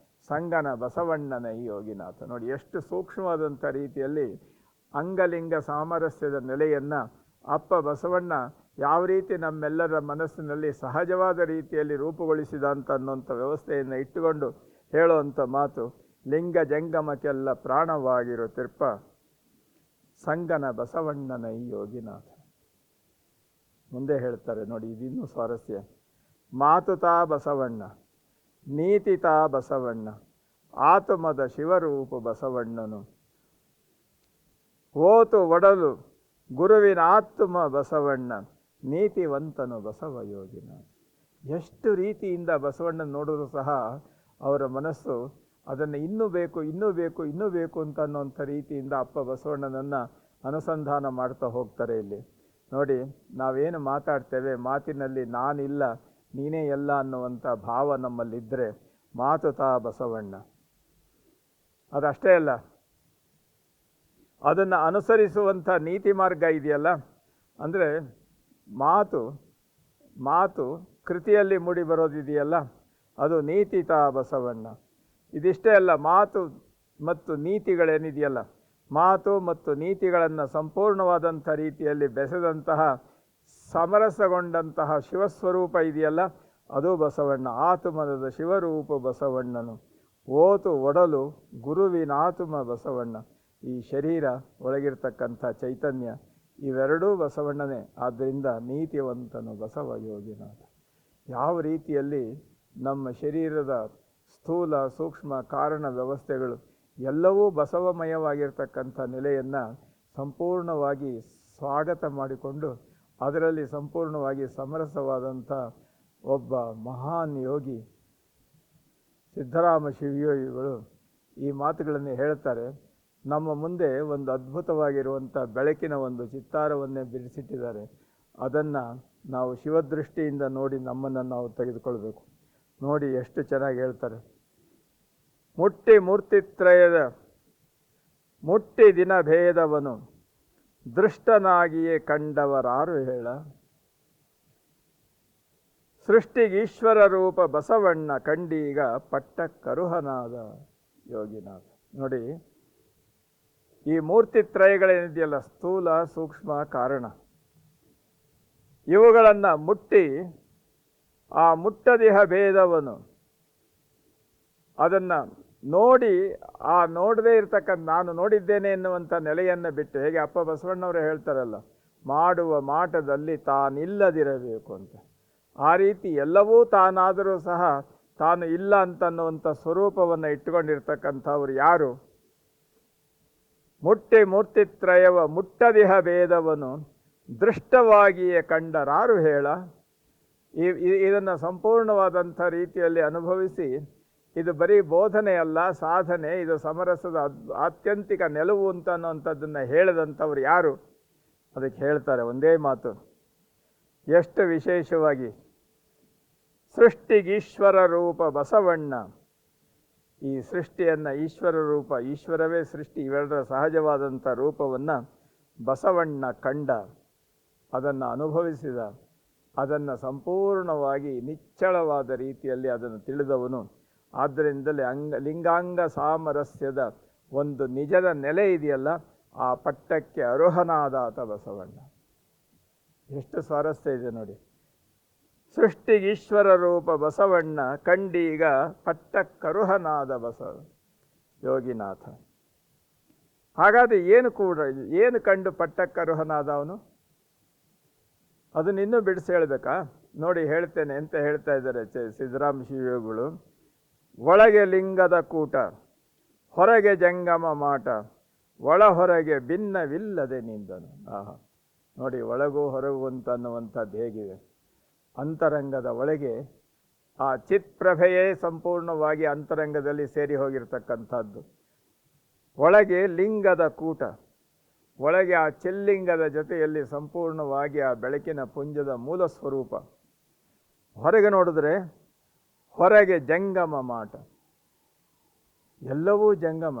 ಸಂಗನ ಬಸವಣ್ಣನ ಯೋಗಿನಾಥ. ನೋಡಿ, ಎಷ್ಟು ಸೂಕ್ಷ್ಮವಾದಂಥ ರೀತಿಯಲ್ಲಿ ಅಂಗಲಿಂಗ ಸಾಮರಸ್ಯದ ನೆಲೆಯನ್ನು ಅಪ್ಪ ಬಸವಣ್ಣ ಯಾವ ರೀತಿ ನಮ್ಮೆಲ್ಲರ ಮನಸ್ಸಿನಲ್ಲಿ ಸಹಜವಾದ ರೀತಿಯಲ್ಲಿ ರೂಪುಗೊಳಿಸಿದ ಅಂತ ಅನ್ನೋಂಥ ವ್ಯವಸ್ಥೆಯನ್ನು ಇಟ್ಟುಕೊಂಡು ಹೇಳುವಂಥ ಮಾತು, ಲಿಂಗ ಜಂಗಮಕ್ಕೆಲ್ಲ ಪ್ರಾಣವಾಗಿರುತ್ತಿರ್ಪ ಸಂಗನ ಬಸವಣ್ಣನ ಯೋಗಿನಾಥ. ಮುಂದೆ ಹೇಳ್ತಾರೆ ನೋಡಿ, ಇದಿನ್ನೂ ಸ್ವಾರಸ್ಯ. ಮಾತುತಾ ಬಸವಣ್ಣ, ನೀತಿತಾ ಬಸವಣ್ಣ, ಆತ್ಮದ ಶಿವರೂಪ ಬಸವಣ್ಣನು, ಓತು ಒಡಲು ಗುರುವಿನ ಆತ್ಮ ಬಸವಣ್ಣ, ನೀತಿವಂತನು ಬಸವ ಯೋಗಿನ. ಎಷ್ಟು ರೀತಿಯಿಂದ ಬಸವಣ್ಣನ ನೋಡಿದ್ರು ಸಹ ಅವರ ಮನಸ್ಸು ಅದನ್ನು ಇನ್ನೂ ಬೇಕು ಇನ್ನೂ ಬೇಕು ಇನ್ನೂ ಬೇಕು ಅಂತ ಅನ್ನೋಂಥ ರೀತಿಯಿಂದ ಅಪ್ಪ ಬಸವಣ್ಣನನ್ನು ಅನುಸಂಧಾನ ಮಾಡ್ತಾ ಹೋಗ್ತಾರೆ. ಇಲ್ಲಿ ನೋಡಿ, ನಾವೇನು ಮಾತಾಡ್ತೇವೆ, ಮಾತಿನಲ್ಲಿ ನಾನಿಲ್ಲ ನೀನೇ ಎಲ್ಲ ಅನ್ನುವಂಥ ಭಾವ ನಮ್ಮಲ್ಲಿದ್ದರೆ ಮಾತುತಾ ಬಸವಣ್ಣ. ಅದಷ್ಟೇ ಅಲ್ಲ, ಅದನ್ನು ಅನುಸರಿಸುವಂಥ ನೀತಿ ಮಾರ್ಗ ಇದೆಯಲ್ಲ, ಅಂದರೆ ಮಾತು ಕೃತಿಯಲ್ಲಿ ಮೂಡಿ ಬರೋದಿದೆಯಲ್ಲ, ಅದು ನೀತಿತಾ ಬಸವಣ್ಣ. ಇದಿಷ್ಟೇ ಅಲ್ಲ, ಮಾತು ಮತ್ತು ನೀತಿಗಳೇನಿದೆಯಲ್ಲ, ಮಾತು ಮತ್ತು ನೀತಿಗಳನ್ನು ಸಂಪೂರ್ಣವಾದಂಥ ರೀತಿಯಲ್ಲಿ ಬೆಸೆದಂತಹ ಸಮರಸಗೊಂಡಂತಹ ಶಿವಸ್ವರೂಪ ಇದೆಯಲ್ಲ, ಅದು ಬಸವಣ್ಣ. ಆತ್ಮದ ಶಿವರೂಪ ಬಸವಣ್ಣನು, ಓತು ಒಡಲು ಗುರುವಿನಾತ್ಮ ಬಸವಣ್ಣ. ಈ ಶರೀರ ಒಳಗಿರ್ತಕ್ಕಂಥ ಚೈತನ್ಯ ಇವೆರಡೂ ಬಸವಣ್ಣನೇ. ಆದ್ದರಿಂದ ನೀತಿವಂತನು ಬಸವ ಯೋಗಿನಾಥ. ಯಾವ ರೀತಿಯಲ್ಲಿ ನಮ್ಮ ಶರೀರದ ಸ್ಥೂಲ ಸೂಕ್ಷ್ಮ ಕಾರಣ ವ್ಯವಸ್ಥೆಗಳು ಎಲ್ಲವೂ ಬಸವಮಯವಾಗಿರ್ತಕ್ಕಂಥ ನೆಲೆಯನ್ನು ಸಂಪೂರ್ಣವಾಗಿ ಸ್ವಾಗತ ಮಾಡಿಕೊಂಡು ಅದರಲ್ಲಿ ಸಂಪೂರ್ಣವಾಗಿ ಸಮರಸವಾದಂಥ ಒಬ್ಬ ಮಹಾನ್ ಯೋಗಿ ಸಿದ್ಧರಾಮ ಶಿವಯೋಗಿಗಳು ಈ ಮಾತುಗಳನ್ನು ಹೇಳ್ತಾರೆ. ನಮ್ಮ ಮುಂದೆ ಒಂದು ಅದ್ಭುತವಾಗಿರುವಂಥ ಬೆಳಕಿನ ಒಂದು ಚಿತ್ತಾರವನ್ನೇ ಬಿಡಿಸಿಟ್ಟಿದ್ದಾರೆ. ಅದನ್ನು ನಾವು ಶಿವದೃಷ್ಟಿಯಿಂದ ನೋಡಿ ನಮ್ಮನ್ನು ನಾವು ತೆಗೆದುಕೊಳ್ಬೇಕು. ನೋಡಿ ಎಷ್ಟು ಚೆನ್ನಾಗಿ ಹೇಳ್ತಾರೆ. ಮುಟ್ಟಿ ದಿನ ಭೇದವನು ದೃಷ್ಟನಾಗಿಯೇ ಕಂಡವರಾರು ಹೇಳ, ಸೃಷ್ಟಿಗೀಶ್ವರ ರೂಪ ಬಸವಣ್ಣ ಕಂಡೀಗ ಪಟ್ಟ ಕರುಹನಾದ ಯೋಗಿನಾಥ. ನೋಡಿ, ಈ ಮೂರ್ತಿತ್ರಯಗಳೇನಿದೆಯಲ್ಲ, ಸ್ಥೂಲ ಸೂಕ್ಷ್ಮ ಕಾರಣ, ಇವುಗಳನ್ನು ಮುಟ್ಟಿ ಆ ಮುಟ್ಟದಿಹ ಭೇದವನು ಅದನ್ನು ನೋಡಿ, ಆ ನೋಡದೇ ಇರ್ತಕ್ಕಂಥ ನಾನು ನೋಡಿದ್ದೇನೆ ಎನ್ನುವಂಥ ನೆಲೆಯನ್ನು ಬಿಟ್ಟು, ಹೇಗೆ ಅಪ್ಪ ಬಸವಣ್ಣವರು ಹೇಳ್ತಾರಲ್ಲ, ಮಾಡುವ ಮಾಟದಲ್ಲಿ ತಾನಿಲ್ಲದಿರಬೇಕು ಅಂತ, ಆ ರೀತಿ ಎಲ್ಲವೂ ತಾನಾದರೂ ಸಹ ತಾನು ಇಲ್ಲ ಅಂತನ್ನುವಂಥ ಸ್ವರೂಪವನ್ನು ಇಟ್ಟುಕೊಂಡಿರ್ತಕ್ಕಂಥವ್ರು ಯಾರು? ಮೂರ್ತಿತ್ರಯವ ಮುಟ್ಟದಿಹ ಭೇದವನು ದೃಷ್ಟವಾಗಿಯೇ ಕಂಡರಾರು ಹೇಳ. ಇದನ್ನು ಸಂಪೂರ್ಣವಾದಂಥ ರೀತಿಯಲ್ಲಿ ಅನುಭವಿಸಿ, ಇದು ಬರೀ ಬೋಧನೆ ಅಲ್ಲ, ಸಾಧನೆ, ಇದು ಸಮರಸದ ಆತ್ಯಂತಿಕ ನೆಲವು ಅಂತ ಅನ್ನೋಂಥದ್ದನ್ನು ಹೇಳಿದಂಥವ್ರು ಯಾರು? ಅದಕ್ಕೆ ಹೇಳ್ತಾರೆ ಒಂದೇ ಮಾತು, ಎಷ್ಟು ವಿಶೇಷವಾಗಿ ಸೃಷ್ಟಿಗೀಶ್ವರ ರೂಪ ಬಸವಣ್ಣ. ಈ ಸೃಷ್ಟಿಯನ್ನು ಈಶ್ವರ ರೂಪ, ಈಶ್ವರವೇ ಸೃಷ್ಟಿ, ಇವೆರಡರ ಸಹಜವಾದಂಥ ರೂಪವನ್ನು ಬಸವಣ್ಣ ಕಂಡ, ಅದನ್ನು ಅನುಭವಿಸಿದ, ಅದನ್ನು ಸಂಪೂರ್ಣವಾಗಿ ನಿಚ್ಚಳವಾದ ರೀತಿಯಲ್ಲಿ ಅದನ್ನು ತಿಳಿದವನು. ಆದ್ದರಿಂದಲೇ ಲಿಂಗಾಂಗ ಸಾಮರಸ್ಯದ ಒಂದು ನಿಜದ ನೆಲೆ ಇದೆಯಲ್ಲ, ಆ ಪಟ್ಟಕ್ಕೆ ಅರ್ಹನಾದಾತ ಬಸವಣ್ಣ. ಎಷ್ಟು ಸ್ವಾರಸ್ಯ ಇದೆ ನೋಡಿ. ಸೃಷ್ಟಿಗೀಶ್ವರ ರೂಪ ಬಸವಣ್ಣ ಕಂಡೀಗ ಪಟ್ಟಕ್ಕರುಹನಾದ ಬಸವ ಯೋಗಿನಾಥ. ಹಾಗಾದರೆ ಏನು ಕಂಡು ಪಟ್ಟಕ್ಕರುಹನಾದ ಅವನು? ಅದನ್ನಿನ್ನೂ ಬಿಡಿಸಿ ಹೇಳಬೇಕಾ? ನೋಡಿ ಹೇಳ್ತೇನೆ ಅಂತ ಹೇಳ್ತಾ ಇದ್ದಾರೆ ಸಿದ್ದರಾಮ ಶಿವಯೋಗಿಗಳು. ಒಳಗೆ ಲಿಂಗದ ಕೂಟ, ಹೊರಗೆ ಜಂಗಮ ಮಾಟ, ಒಳ ಹೊರಗೆ ಭಿನ್ನವಿಲ್ಲದೆ ನಿಂದನು. ಆಹಾ, ನೋಡಿ, ಒಳಗೂ ಹೊರಗೂ ಅನ್ನುವಂಥದ್ದು ಹೇಗಿದೆ. ಅಂತರಂಗದ ಒಳಗೆ ಆ ಚಿತ್ಪ್ರಭೆಯೇ ಸಂಪೂರ್ಣವಾಗಿ ಅಂತರಂಗದಲ್ಲಿ ಸೇರಿ ಹೋಗಿರ್ತಕ್ಕಂಥದ್ದು. ಒಳಗೆ ಲಿಂಗದ ಕೂಟ, ಒಳಗೆ ಆ ಚೆಲ್ಲಿಂಗದ ಜೊತೆಯಲ್ಲಿ ಸಂಪೂರ್ಣವಾಗಿ ಆ ಬೆಳಕಿನ ಪುಂಜದ ಮೂಲ ಸ್ವರೂಪ. ಹೊರಗೆ ನೋಡಿದ್ರೆ ಹೊರಗೆ ಜಂಗಮ ಮಾಟ, ಎಲ್ಲವೂ ಜಂಗಮ.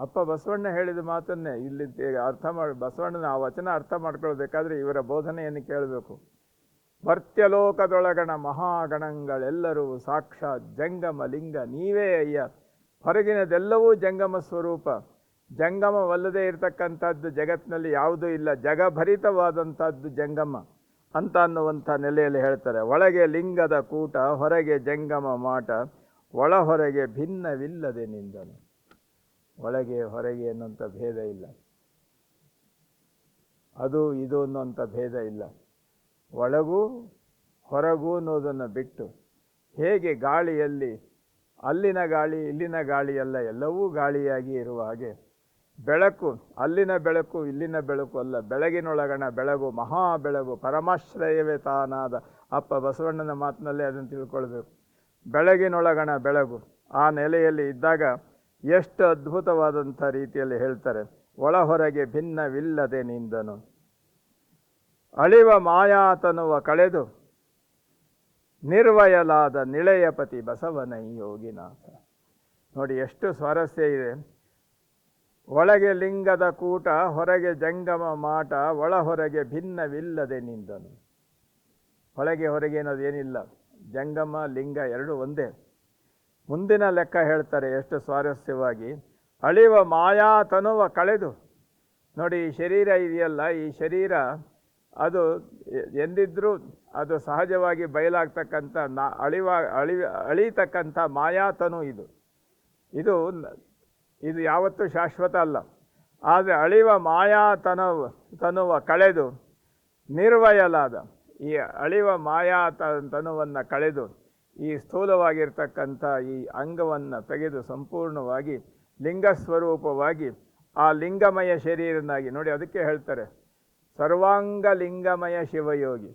ಅಪ್ಪ ಬಸವಣ್ಣ ಹೇಳಿದ ಮಾತನ್ನೇ ಇಲ್ಲಿ ಬಸವಣ್ಣನ ಆ ವಚನ ಅರ್ಥ ಮಾಡ್ಕೊಳ್ಬೇಕಾದ್ರೆ ಇವರ ಬೋಧನೆಯನ್ನು ಕೇಳಬೇಕು. ಮರ್ತ್ಯಲೋಕದೊಳಗಣ ಮಹಾಗಣಗಳೆಲ್ಲರೂ ಸಾಕ್ಷಾತ್ ಜಂಗಮ ಲಿಂಗ ನೀವೇ ಅಯ್ಯ. ಹೊರಗಿನದೆಲ್ಲವೂ ಜಂಗಮ ಸ್ವರೂಪ. ಜಂಗಮವಲ್ಲದೆ ಇರತಕ್ಕಂಥದ್ದು ಜಗತ್ತಿನಲ್ಲಿ ಯಾವುದೂ ಇಲ್ಲ. ಜಗಭರಿತವಾದಂಥದ್ದು ಜಂಗಮ ಅಂತ ಅನ್ನುವಂಥ ನೆಲೆಯಲ್ಲಿ ಹೇಳ್ತಾರೆ. ಒಳಗೆ ಲಿಂಗದ ಕೂಟ, ಹೊರಗೆ ಜಂಗಮ ಮಾಟ, ಒಳ ಹೊರಗೆ ಭಿನ್ನವಿಲ್ಲದೆ ನಿಂದನು. ಒಳಗೆ ಹೊರಗೆ ಅನ್ನುವಂಥ ಭೇದ ಇಲ್ಲ, ಅದು ಇದು ಅನ್ನುವಂಥ ಭೇದ ಇಲ್ಲ. ಒಳಗೂ ಹೊರಗೂ ಅನ್ನೋದನ್ನು ಬಿಟ್ಟು, ಹೇಗೆ ಗಾಳಿಯಲ್ಲಿ ಅಲ್ಲಿನ ಗಾಳಿ ಇಲ್ಲಿನ ಗಾಳಿ ಅಲ್ಲ, ಎಲ್ಲವೂ ಗಾಳಿಯಾಗಿ ಇರುವ ಹಾಗೆ ಬೆಳಕು ಅಲ್ಲಿನ ಬೆಳಕು ಇಲ್ಲಿನ ಬೆಳಕು ಅಲ್ಲ, ಬೆಳಗಿನೊಳಗಣ ಬೆಳಗು, ಮಹಾ ಬೆಳಗು, ಪರಮಾಶ್ರಯವೇ ತಾನಾದ ಅಪ್ಪ ಬಸವಣ್ಣನ ಮಾತಿನಲ್ಲೇ ಅದನ್ನು ತಿಳ್ಕೊಳ್ಬೇಕು. ಬೆಳಗಿನೊಳಗಣ ಬೆಳಗು, ಆ ನೆಲೆಯಲ್ಲಿ ಇದ್ದಾಗ ಎಷ್ಟು ಅದ್ಭುತವಾದಂಥ ರೀತಿಯಲ್ಲಿ ಹೇಳ್ತಾರೆ. ಒಳ ಹೊರಗೆ ಭಿನ್ನವಿಲ್ಲದೆ ನಿಂದನು, ಅಳಿವ ಮಾಯಾತನುವ ಕಳೆದು ನಿರ್ವಯಲಾದ ನಿಳೆಯಪತಿ ಬಸವನೈ ಯೋಗಿನಾಥ. ನೋಡಿ ಎಷ್ಟು ಸ್ವಾರಸ್ಯ ಇದೆ. ಒಳಗೆ ಲಿಂಗದ ಕೂಟ, ಹೊರಗೆ ಜಂಗಮ ಮಾಟ, ಒಳ ಹೊರಗೆ ಭಿನ್ನವಿಲ್ಲದೆ ನಿಂದನು. ಒಳಗೆ ಹೊರಗೆ ಅನ್ನೋದು ಏನಿಲ್ಲ, ಜಂಗಮ ಲಿಂಗ ಎರಡು ಒಂದೇ. ಮುಂದಿನ ಲೆಕ್ಕ ಹೇಳ್ತಾರೆ ಎಷ್ಟು ಸ್ವಾರಸ್ಯವಾಗಿ. ಅಳಿವ ಮಾಯಾತನುವ ಕಳೆದು. ನೋಡಿ, ಈ ಶರೀರ ಇದೆಯಲ್ಲ, ಈ ಶರೀರ ಅದು ಎಂದಿದ್ರೂ ಅದು ಸಹಜವಾಗಿ ಬಯಲಾಗ್ತಕ್ಕಂಥ ಅಳಿತಕ್ಕಂಥ ಮಾಯಾತನು ಇದು ಯಾವತ್ತೂ ಶಾಶ್ವತ ಅಲ್ಲ. ಆದರೆ ಅಳಿವ ತನುವ ಕಳೆದು ನಿರ್ವಯಲಾದ, ಈ ಅಳಿವ ತನುವನ್ನು ಕಳೆದು ಈ ಸ್ಥೂಲವಾಗಿರ್ತಕ್ಕಂಥ ಈ ಅಂಗವನ್ನು ತೆಗೆದು ಸಂಪೂರ್ಣವಾಗಿ ಲಿಂಗಸ್ವರೂಪವಾಗಿ ಆ ಲಿಂಗಮಯ ಶರೀರನಾಗಿ. ನೋಡಿ, ಅದಕ್ಕೆ ಹೇಳ್ತಾರೆ ಸರ್ವಾಂಗ ಲಿಂಗಮಯ ಶಿವಯೋಗಿ.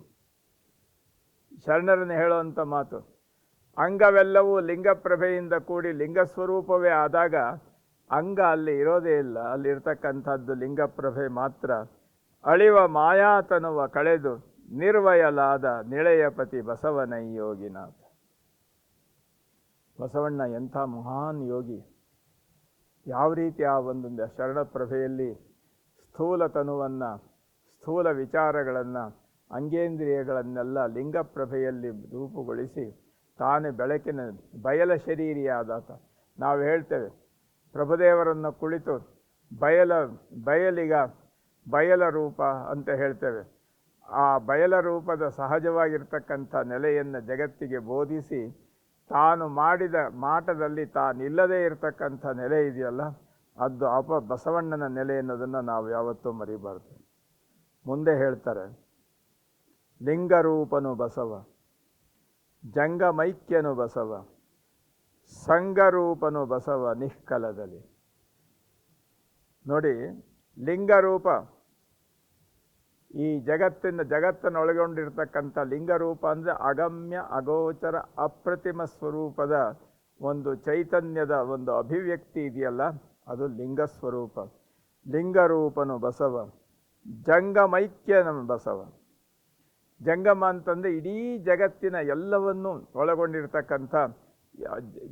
ಶರಣರನ್ನು ಹೇಳುವಂಥ ಮಾತು, ಅಂಗವೆಲ್ಲವೂ ಲಿಂಗಪ್ರಭೆಯಿಂದ ಕೂಡಿ ಲಿಂಗಸ್ವರೂಪವೇ ಆದಾಗ ಅಂಗ ಅಲ್ಲಿ ಇರೋದೇ ಇಲ್ಲ, ಅಲ್ಲಿರ್ತಕ್ಕಂಥದ್ದು ಲಿಂಗಪ್ರಭೆ ಮಾತ್ರ. ಅಳಿವ ಮಾಯಾತನುವ ಕಳೆದು ನಿರ್ವಯಲಾದ ನಿಳೆಯಪತಿ ಬಸವನೈ ಯೋಗಿನಾಥ. ಬಸವಣ್ಣ ಎಂಥ ಮಹಾನ್ ಯೋಗಿ! ಯಾವ ರೀತಿ ಆ ಒಂದು ಶರಣಪ್ರಭೆಯಲ್ಲಿ ಸ್ಥೂಲತನುವನ್ನು, ಸ್ಥೂಲ ವಿಚಾರಗಳನ್ನು, ಅಂಗೇಂದ್ರಿಯಗಳನ್ನೆಲ್ಲ ಲಿಂಗಪ್ರಭೆಯಲ್ಲಿ ರೂಪುಗೊಳಿಸಿ ತಾನೇ ಬೆಳಕಿನ ಬಯಲ ಶರೀರಿಯಾದಾತ. ನಾವು ಹೇಳ್ತೇವೆ ಪ್ರಭುದೇವರನ್ನು ಕುಳಿತು ಬಯಲ ರೂಪ ಅಂತ ಹೇಳ್ತೇವೆ. ಆ ಬಯಲ ರೂಪದ ಸಹಜವಾಗಿರ್ತಕ್ಕಂಥ ನೆಲೆಯನ್ನು ಜಗತ್ತಿಗೆ ಬೋಧಿಸಿ ತಾನು ಮಾಡಿದ ಮಾಟದಲ್ಲಿ ತಾನಿಲ್ಲದೇ ಇರತಕ್ಕಂಥ ನೆಲೆ ಇದೆಯಲ್ಲ, ಅದು ಬಸವಣ್ಣನ ನೆಲೆ ಅನ್ನೋದನ್ನು ನಾವು ಯಾವತ್ತೂ ಮರಿಬಾರ್ದು. ಮುಂದೆ ಹೇಳ್ತಾರೆ, ಲಿಂಗರೂಪನು ಬಸವ, ಜಂಗಮೈಕ್ಯನು ಬಸವ, ಸಂಘರೂಪನು ಬಸವ ನಿಷ್ಕಲದಲ್ಲಿ. ನೋಡಿ, ಲಿಂಗರೂಪ ಈ ಜಗತ್ತನ್ನೊಳಗೊಂಡಿರ್ತಕ್ಕಂಥ ಲಿಂಗರೂಪ ಅಂದರೆ ಅಗಮ್ಯ ಅಗೋಚರ ಅಪ್ರತಿಮ ಸ್ವರೂಪದ ಒಂದು ಚೈತನ್ಯದ ಒಂದು ಅಭಿವ್ಯಕ್ತಿ ಇದೆಯಲ್ಲ, ಅದು ಲಿಂಗಸ್ವರೂಪ. ಲಿಂಗರೂಪನು ಬಸವ, ಜಂಗಮೈಕ್ಯ ನಮ್ಮ ಬಸವ. ಜಂಗಮ ಅಂತಂದರೆ ಇಡೀ ಜಗತ್ತಿನ ಎಲ್ಲವನ್ನು ಒಳಗೊಂಡಿರ್ತಕ್ಕಂಥ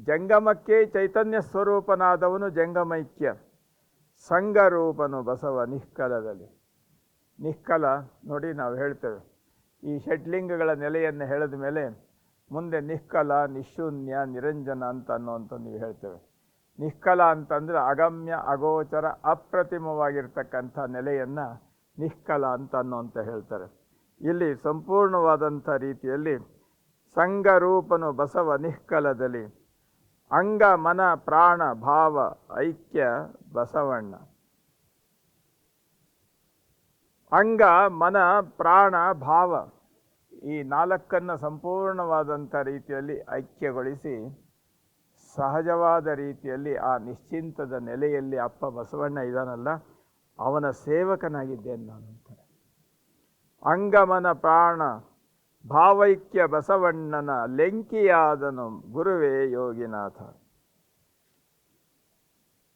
ಜಂಗಮಕ್ಕೆ ಚೈತನ್ಯ ಸ್ವರೂಪನಾದವನು ಜಂಗಮೈಕ್ಯ. ಸಂಘರೂಪನು ಬಸವ ನಿಷ್ಕಲದಲ್ಲಿ. ನಿಷ್ಕಲ ನೋಡಿ, ನಾವು ಹೇಳ್ತೇವೆ ಈ ಷಡ್ಲಿಂಗಗಳ ನೆಲೆಯನ್ನು ಹೇಳಿದ ಮೇಲೆ ಮುಂದೆ ನಿಷ್ಕಲ, ನಿಶೂನ್ಯ, ನಿರಂಜನ ಅಂತ ಅನ್ನುವಂಥ ನೀವು ಹೇಳ್ತೇವೆ. ನಿಷ್ಕಲ ಅಂತಂದರೆ ಅಗಮ್ಯ, ಅಗೋಚರ, ಅಪ್ರತಿಮವಾಗಿರ್ತಕ್ಕಂಥ ನೆಲೆಯನ್ನು ನಿಷ್ಕಲ ಅಂತ ಅನ್ನುವಂತ ಹೇಳ್ತಾರೆ. ಇಲ್ಲಿ ಸಂಪೂರ್ಣವಾದಂಥ ರೀತಿಯಲ್ಲಿ ಸಂಘರೂಪನು ಬಸವ ನಿಷ್ಕಲದಲ್ಲಿ. ಅಂಗ ಮನ ಪ್ರಾಣ ಭಾವ ಐಕ್ಯ ಬಸವಣ್ಣ. ಅಂಗ ಮನ ಪ್ರಾಣ ಭಾವ ಈ ನಾಲ್ಕನ್ನು ಸಂಪೂರ್ಣವಾದಂಥ ರೀತಿಯಲ್ಲಿ ಐಕ್ಯಗೊಳಿಸಿ ಸಹಜವಾದ ರೀತಿಯಲ್ಲಿ ಆ ನಿಶ್ಚಿಂತದ ನೆಲೆಯಲ್ಲಿ ಅಪ್ಪ ಬಸವಣ್ಣ ಇದಾನಲ್ಲ, ಅವನ ಸೇವಕನಾಗಿದ್ದೇನೆ ನಾನು ಅಂತಾರೆ. ಅಂಗಮನ ಪ್ರಾಣ ಭಾವೈಕ್ಯ ಬಸವಣ್ಣನ ಲೆಂಕಿಯಾದನು ಗುರುವೇ ಯೋಗಿನಾಥ.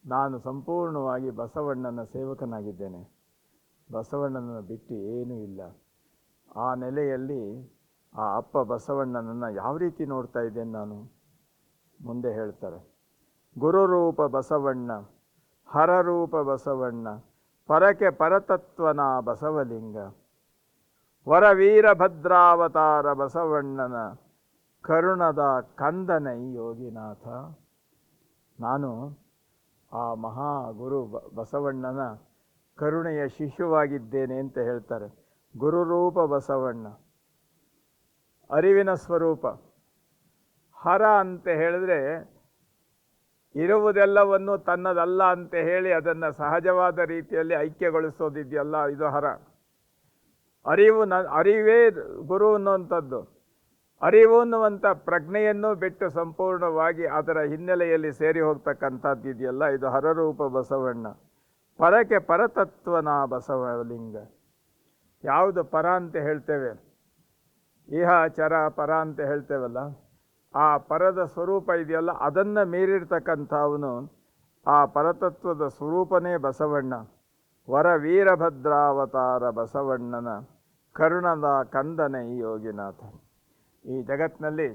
ನಾನು ಸಂಪೂರ್ಣವಾಗಿ ಬಸವಣ್ಣನ ಸೇವಕನಾಗಿದ್ದೇನೆ, ಬಸವಣ್ಣನ ಬಿಟ್ಟು ಏನೂ ಇಲ್ಲ. ಆ ನೆಲೆಯಲ್ಲಿ ಆ ಅಪ್ಪ ಬಸವಣ್ಣನನ್ನು ಯಾವ ರೀತಿ ನೋಡ್ತಾ ಇದ್ದೇನೆ ನಾನು ಮುಂದೆ ಹೇಳ್ತಾರೆ. ಗುರುರೂಪ ಬಸವಣ್ಣ, ಹರರೂಪ ಬಸವಣ್ಣ, ಪರಕೆ ಪರತತ್ವನ ಬಸವಲಿಂಗ. ವರವೀರಭದ್ರಾವತಾರ ಬಸವಣ್ಣನ ಕರುಣದ ಕಂದನೈ ಯೋಗಿನಾಥ. ನಾನು ಆ ಮಹಾಗುರು ಬಸವಣ್ಣನ ಕರುಣೆಯ ಶಿಶುವಾಗಿದ್ದೇನೆ ಅಂತ ಹೇಳ್ತಾರೆ. ಗುರುರೂಪ ಬಸವಣ್ಣ, ಅರಿವಿನ ಸ್ವರೂಪ. ಹರ ಅಂತ ಹೇಳಿದ್ರೆ ಇರುವುದೆಲ್ಲವನ್ನು ತನ್ನದಲ್ಲ ಅಂತ ಹೇಳಿ ಅದನ್ನು ಸಹಜವಾದ ರೀತಿಯಲ್ಲಿ ಐಕ್ಯಗೊಳಿಸೋದಿದೆಯಲ್ಲ, ಇದು ಹರ. ಅರಿವೇ ಗುರು ಅನ್ನುವಂಥದ್ದು. ಅರಿವು ಅನ್ನುವಂಥ ಪ್ರಜ್ಞೆಯನ್ನು ಬಿಟ್ಟು ಸಂಪೂರ್ಣವಾಗಿ ಅದರ ಹಿನ್ನೆಲೆಯಲ್ಲಿ ಸೇರಿ ಹೋಗ್ತಕ್ಕಂಥದ್ದು ಇದೆಯಲ್ಲ, ಇದು ಹರರೂಪ ಬಸವಣ್ಣ. ಪರಕ್ಕೆ ಪರತತ್ವನ ಬಸವಲಿಂಗ. ಯಾವುದು ಪರ ಅಂತ ಹೇಳ್ತೇವೆ, ಇಹ ಚರ ಪರ ಅಂತ ಹೇಳ್ತೇವಲ್ಲ, ಆ ಪರದ ಸ್ವರೂಪ ಇದೆಯಲ್ಲ ಅದನ್ನು ಮೀರಿರ್ತಕ್ಕಂಥವನು ಆ ಪರತತ್ವದ ಸ್ವರೂಪನೇ ಬಸವಣ್ಣ. ವರ ವೀರಭದ್ರಾವತಾರ ಬಸವಣ್ಣನ ಕರುಣದ ಕಂದನೈ ಯೋಗಿನಾಥ. ಈ ಜಗತ್ತಿನಲ್ಲಿ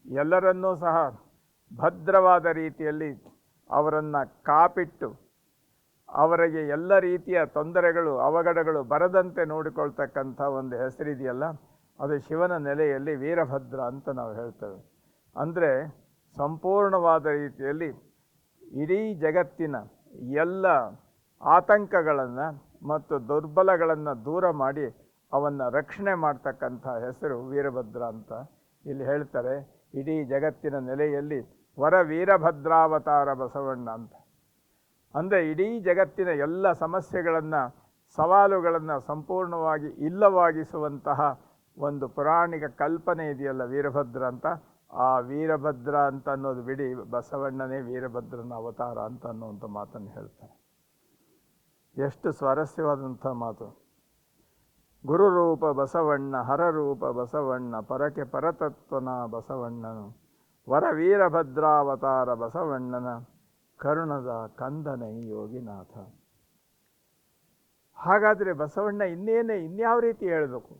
ಎಲ್ಲರನ್ನೂ ಸಹ ಭದ್ರವಾದ ರೀತಿಯಲ್ಲಿ ಅವರನ್ನು ಕಾಪಿಟ್ಟು ಅವರಿಗೆ ಎಲ್ಲ ರೀತಿಯ ತೊಂದರೆಗಳು ಅವಘಡಗಳು ಬರದಂತೆ ನೋಡಿಕೊಳ್ತಕ್ಕಂಥ ಒಂದು ಹೆಸರಿದೆಯಲ್ಲ, ಅದು ಶಿವನ ನೆಲೆಯಲ್ಲಿ ವೀರಭದ್ರ ಅಂತ ನಾವು ಹೇಳ್ತೇವೆ. ಅಂದರೆ ಸಂಪೂರ್ಣವಾದ ರೀತಿಯಲ್ಲಿ ಇಡೀ ಜಗತ್ತಿನ ಎಲ್ಲ ಆತಂಕಗಳನ್ನು ಮತ್ತು ದುರ್ಬಲಗಳನ್ನು ದೂರ ಮಾಡಿ ಅವನ್ನು ರಕ್ಷಣೆ ಮಾಡ್ತಕ್ಕಂಥ ಹೆಸರು ವೀರಭದ್ರ ಅಂತ ಇಲ್ಲಿ ಹೇಳ್ತಾರೆ. ಇಡೀ ಜಗತ್ತಿನ ನೆಲೆಯಲ್ಲಿ ವರ ವೀರಭದ್ರಾವತಾರ ಬಸವಣ್ಣ ಅಂತ ಅಂದರೆ ಇಡೀ ಜಗತ್ತಿನ ಎಲ್ಲ ಸಮಸ್ಯೆಗಳನ್ನು ಸವಾಲುಗಳನ್ನು ಸಂಪೂರ್ಣವಾಗಿ ಇಲ್ಲವಾಗಿಸುವಂತಹ ಒಂದು ಪುರಾಣಿಕ ಕಲ್ಪನೆ ಇದೆಯಲ್ಲ ವೀರಭದ್ರ ಅಂತ. ಆ ವೀರಭದ್ರ ಅಂತ ಅನ್ನೋದು ಬಿಡಿ, ಬಸವಣ್ಣನೇ ವೀರಭದ್ರನ ಅವತಾರ ಅಂತ ಅನ್ನುವಂಥ ಮಾತನ್ನು ಹೇಳ್ತಾರೆ. ಎಷ್ಟು ಸ್ವಾರಸ್ಯವಾದಂಥ ಮಾತು. ಗುರುರೂಪ ಬಸವಣ್ಣ, ಹರರೂಪ ಬಸವಣ್ಣ, ಪರಕೆ ಪರತತ್ವನ ಬಸವಣ್ಣನು, ವರ ವೀರಭದ್ರಾವತಾರ ಬಸವಣ್ಣನ ಕರುಣದ ಕಂದನೈ ಯೋಗಿನಾಥ. ಹಾಗಾದರೆ ಬಸವಣ್ಣ ಇನ್ಯಾವ ರೀತಿ ಹೇಳಬೇಕು?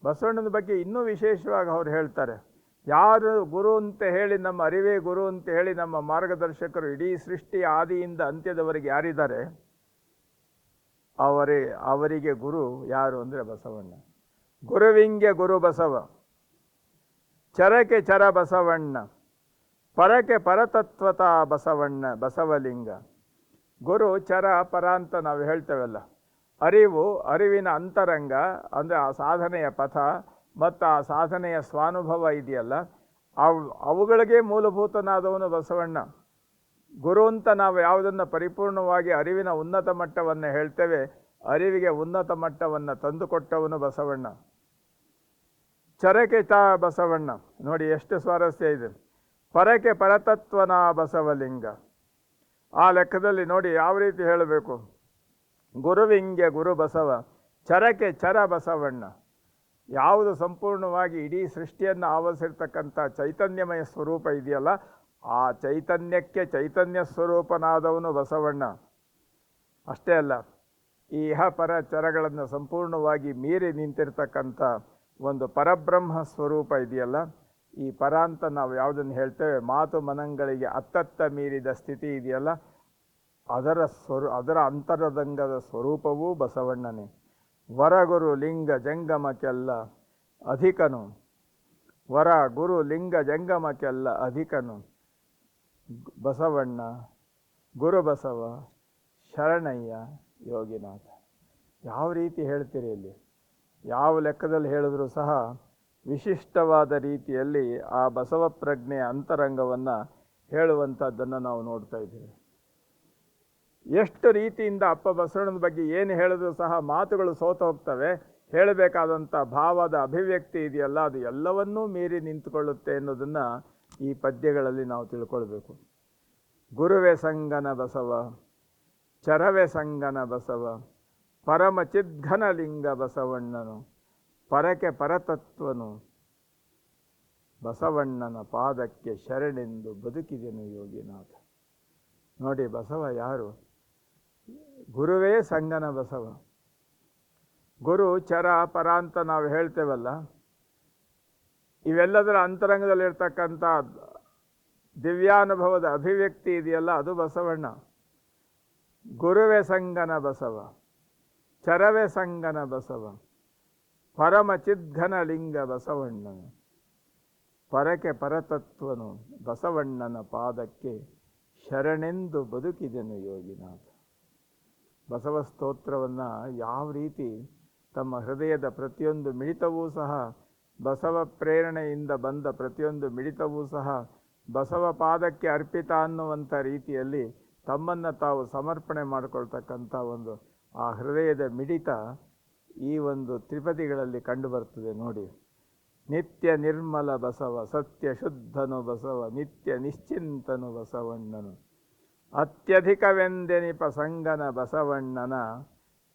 ಬಸವಣ್ಣನ ಬಗ್ಗೆ ಇನ್ನೂ ವಿಶೇಷವಾಗಿ ಅವ್ರು ಹೇಳ್ತಾರೆ. ಯಾರು ಗುರು ಅಂತ ಹೇಳಿ, ನಮ್ಮ ಅರಿವೇ ಗುರು ಅಂತ ಹೇಳಿ ನಮ್ಮ ಮಾರ್ಗದರ್ಶಕರು ಇಡೀ ಸೃಷ್ಟಿಯ ಆದಿಯಿಂದ ಅಂತ್ಯದವರೆಗೆ ಯಾರಿದ್ದಾರೆ ಅವರಿಗೆ ಗುರು ಯಾರು ಅಂದರೆ ಬಸವಣ್ಣ. ಗುರುವಿಂಗೆ ಗುರು ಬಸವ, ಚರಕೆ ಚರ ಬಸವಣ್ಣ, ಪರಕೆ ಪರತತ್ವತ ಬಸವಣ್ಣ ಬಸವಲಿಂಗ. ಗುರು ಚರ ಪರ ಅಂತ ನಾವು ಹೇಳ್ತೇವಲ್ಲ, ಅರಿವಿನ ಅಂತರಂಗ ಅಂದರೆ ಆ ಸಾಧನೆಯ ಪಥ ಮತ್ತು ಆ ಸಾಧನೆಯ ಸ್ವಾನುಭವ ಇದೆಯಲ್ಲ, ಅವುಗಳಿಗೆ ಮೂಲಭೂತನಾದವನು ಬಸವಣ್ಣ. ಗುರು ಅಂತ ನಾವು ಯಾವುದನ್ನು ಪರಿಪೂರ್ಣವಾಗಿ ಅರಿವಿನ ಉನ್ನತ ಮಟ್ಟವನ್ನು ಹೇಳ್ತೇವೆ, ಅರಿವಿಗೆ ಉನ್ನತ ಮಟ್ಟವನ್ನು ತಂದುಕೊಟ್ಟವನು ಬಸವಣ್ಣ. ಚರಕೆ ಚ ಬಸವಣ್ಣ, ನೋಡಿ ಎಷ್ಟು ಸ್ವಾರಸ್ಯ ಇದೆ. ಪರಕೆ ಪರತತ್ವನ ಬಸವಲಿಂಗ. ಆ ಲೆಕ್ಕದಲ್ಲಿ ನೋಡಿ ಯಾವ ರೀತಿ ಹೇಳಬೇಕು. ಗುರುವಿಂಗೆ ಗುರು ಬಸವ, ಚರಕೆ ಚರ ಬಸವಣ್ಣ. ಯಾವುದು ಸಂಪೂರ್ಣವಾಗಿ ಇಡೀ ಸೃಷ್ಟಿಯನ್ನು ಆವರಿಸಿರ್ತಕ್ಕಂಥ ಚೈತನ್ಯಮಯ ಸ್ವರೂಪ ಇದೆಯಲ್ಲ, ಆ ಚೈತನ್ಯಕ್ಕೆ ಚೈತನ್ಯ ಸ್ವರೂಪನಾದವನು ಬಸವಣ್ಣ. ಅಷ್ಟೇ ಅಲ್ಲ, ಈ ಇಹ ಪರ ಚರಗಳನ್ನು ಸಂಪೂರ್ಣವಾಗಿ ಮೀರಿ ನಿಂತಿರ್ತಕ್ಕಂಥ ಒಂದು ಪರಬ್ರಹ್ಮ ಸ್ವರೂಪ ಇದೆಯಲ್ಲ, ಈ ಪರ ಅಂತ ನಾವು ಯಾವುದನ್ನು ಹೇಳ್ತೇವೆ, ಮಾತು ಮನಗಳಿಗೆ ಅತ್ತತ್ತ ಮೀರಿದ ಸ್ಥಿತಿ ಇದೆಯಲ್ಲ, ಅದರ ಅಂತರದಂಗದ ಸ್ವರೂಪವೂ ಬಸವಣ್ಣನೇ. ವರಗುರು ಲಿಂಗ ಜಂಗಮಕ್ಕೆಲ್ಲ ಅಧಿಕನು, ವರ ಗುರು ಲಿಂಗ ಜಂಗಮಕ್ಕೆಲ್ಲ ಅಧಿಕನು ಬಸವಣ್ಣ, ಗುರು ಬಸವ, ಶರಣಯ್ಯ, ಯೋಗಿನಾಥ. ಯಾವ ರೀತಿ ಹೇಳ್ತೀರಿ ಇಲ್ಲಿ? ಯಾವ ಲೆಕ್ಕದಲ್ಲಿ ಹೇಳಿದ್ರೂ ಸಹ ವಿಶಿಷ್ಟವಾದ ರೀತಿಯಲ್ಲಿ ಆ ಬಸವ ಪ್ರಜ್ಞೆಯ ಅಂತರಂಗವನ್ನು ಹೇಳುವಂಥದ್ದನ್ನು ನಾವು ನೋಡ್ತಾ ಇದ್ದೀವಿ. ಎಷ್ಟು ರೀತಿಯಿಂದ ಅಪ್ಪ ಬಸವಣ್ಣನ ಬಗ್ಗೆ ಏನು ಹೇಳಿದ್ರೂ ಸಹ ಮಾತುಗಳು ಸೋತು ಹೋಗ್ತವೆ. ಹೇಳಬೇಕಾದಂಥ ಭಾವದ ಅಭಿವ್ಯಕ್ತಿ ಇದೆಯಲ್ಲ, ಅದು ಎಲ್ಲವನ್ನೂ ಮೀರಿ ನಿಂತುಕೊಳ್ಳುತ್ತೆ ಅನ್ನೋದನ್ನು ಈ ಪದ್ಯಗಳಲ್ಲಿ ನಾವು ತಿಳ್ಕೊಳ್ಬೇಕು. ಗುರುವೆ ಸಂಗನ ಬಸವ, ಚರವೆ ಸಂಗನ ಬಸವ, ಪರಮ ಚಿದ್ಘನ ಲಿಂಗ ಬಸವಣ್ಣನು, ಪರಕೆ ಪರತತ್ವನು, ಬಸವಣ್ಣನ ಪಾದಕ್ಕೆ ಶರಣೆಂದು ಬದುಕಿದೆನು ಯೋಗಿನಾಥ. ನೋಡಿ, ಬಸವ ಯಾರು? ಗುರುವೇ ಸಂಗನ ಬಸವ. ಗುರು, ಚರ, ಪರ ಅಂತ ನಾವು ಹೇಳ್ತೇವಲ್ಲ, ಇವೆಲ್ಲದರ ಅಂತರಂಗದಲ್ಲಿರ್ತಕ್ಕಂಥ ದಿವ್ಯಾನುಭವದ ಅಭಿವ್ಯಕ್ತಿ ಇದೆಯಲ್ಲ, ಅದು ಬಸವಣ್ಣ. ಗುರುವೇ ಸಂಗನ ಬಸವ, ಚರವೇ ಸಂಗನ ಬಸವ, ಪರಮ ಚಿದ್ಘನ ಲಿಂಗ ಬಸವಣ್ಣನು, ಪರಕೆ ಪರತತ್ವನು, ಬಸವಣ್ಣನ ಪಾದಕ್ಕೆ ಶರಣೆಂದು ಬದುಕಿದೆನು ಯೋಗಿನಾಥ. ಬಸವ ಸ್ತೋತ್ರವನ್ನು ಯಾವ ರೀತಿ ತಮ್ಮ ಹೃದಯದ ಪ್ರತಿಯೊಂದು ಮಿಡಿತವೂ ಸಹ, ಬಸವ ಪ್ರೇರಣೆಯಿಂದ ಬಂದ ಪ್ರತಿಯೊಂದು ಮಿಡಿತವೂ ಸಹ ಬಸವ ಪಾದಕ್ಕೆ ಅರ್ಪಿತ ಅನ್ನುವಂಥ ರೀತಿಯಲ್ಲಿ ತಮ್ಮನ್ನು ತಾವು ಸಮರ್ಪಣೆ ಮಾಡಿಕೊಳ್ತಕ್ಕಂಥ ಒಂದು ಆ ಹೃದಯದ ಮಿಡಿತ ಈ ಒಂದು ತ್ರಿಪದಿಗಳಲ್ಲಿ ಕಂಡುಬರ್ತದೆ ನೋಡಿ. ನಿತ್ಯ ನಿರ್ಮಲ ಬಸವ, ಸತ್ಯ ಶುದ್ಧನು ಬಸವ, ನಿತ್ಯ ನಿಶ್ಚಿಂತನು ಬಸವಣ್ಣನು, ಅತ್ಯಧಿಕವೆಂದೆನಿಪ ಸಂಗನ ಬಸವಣ್ಣನ,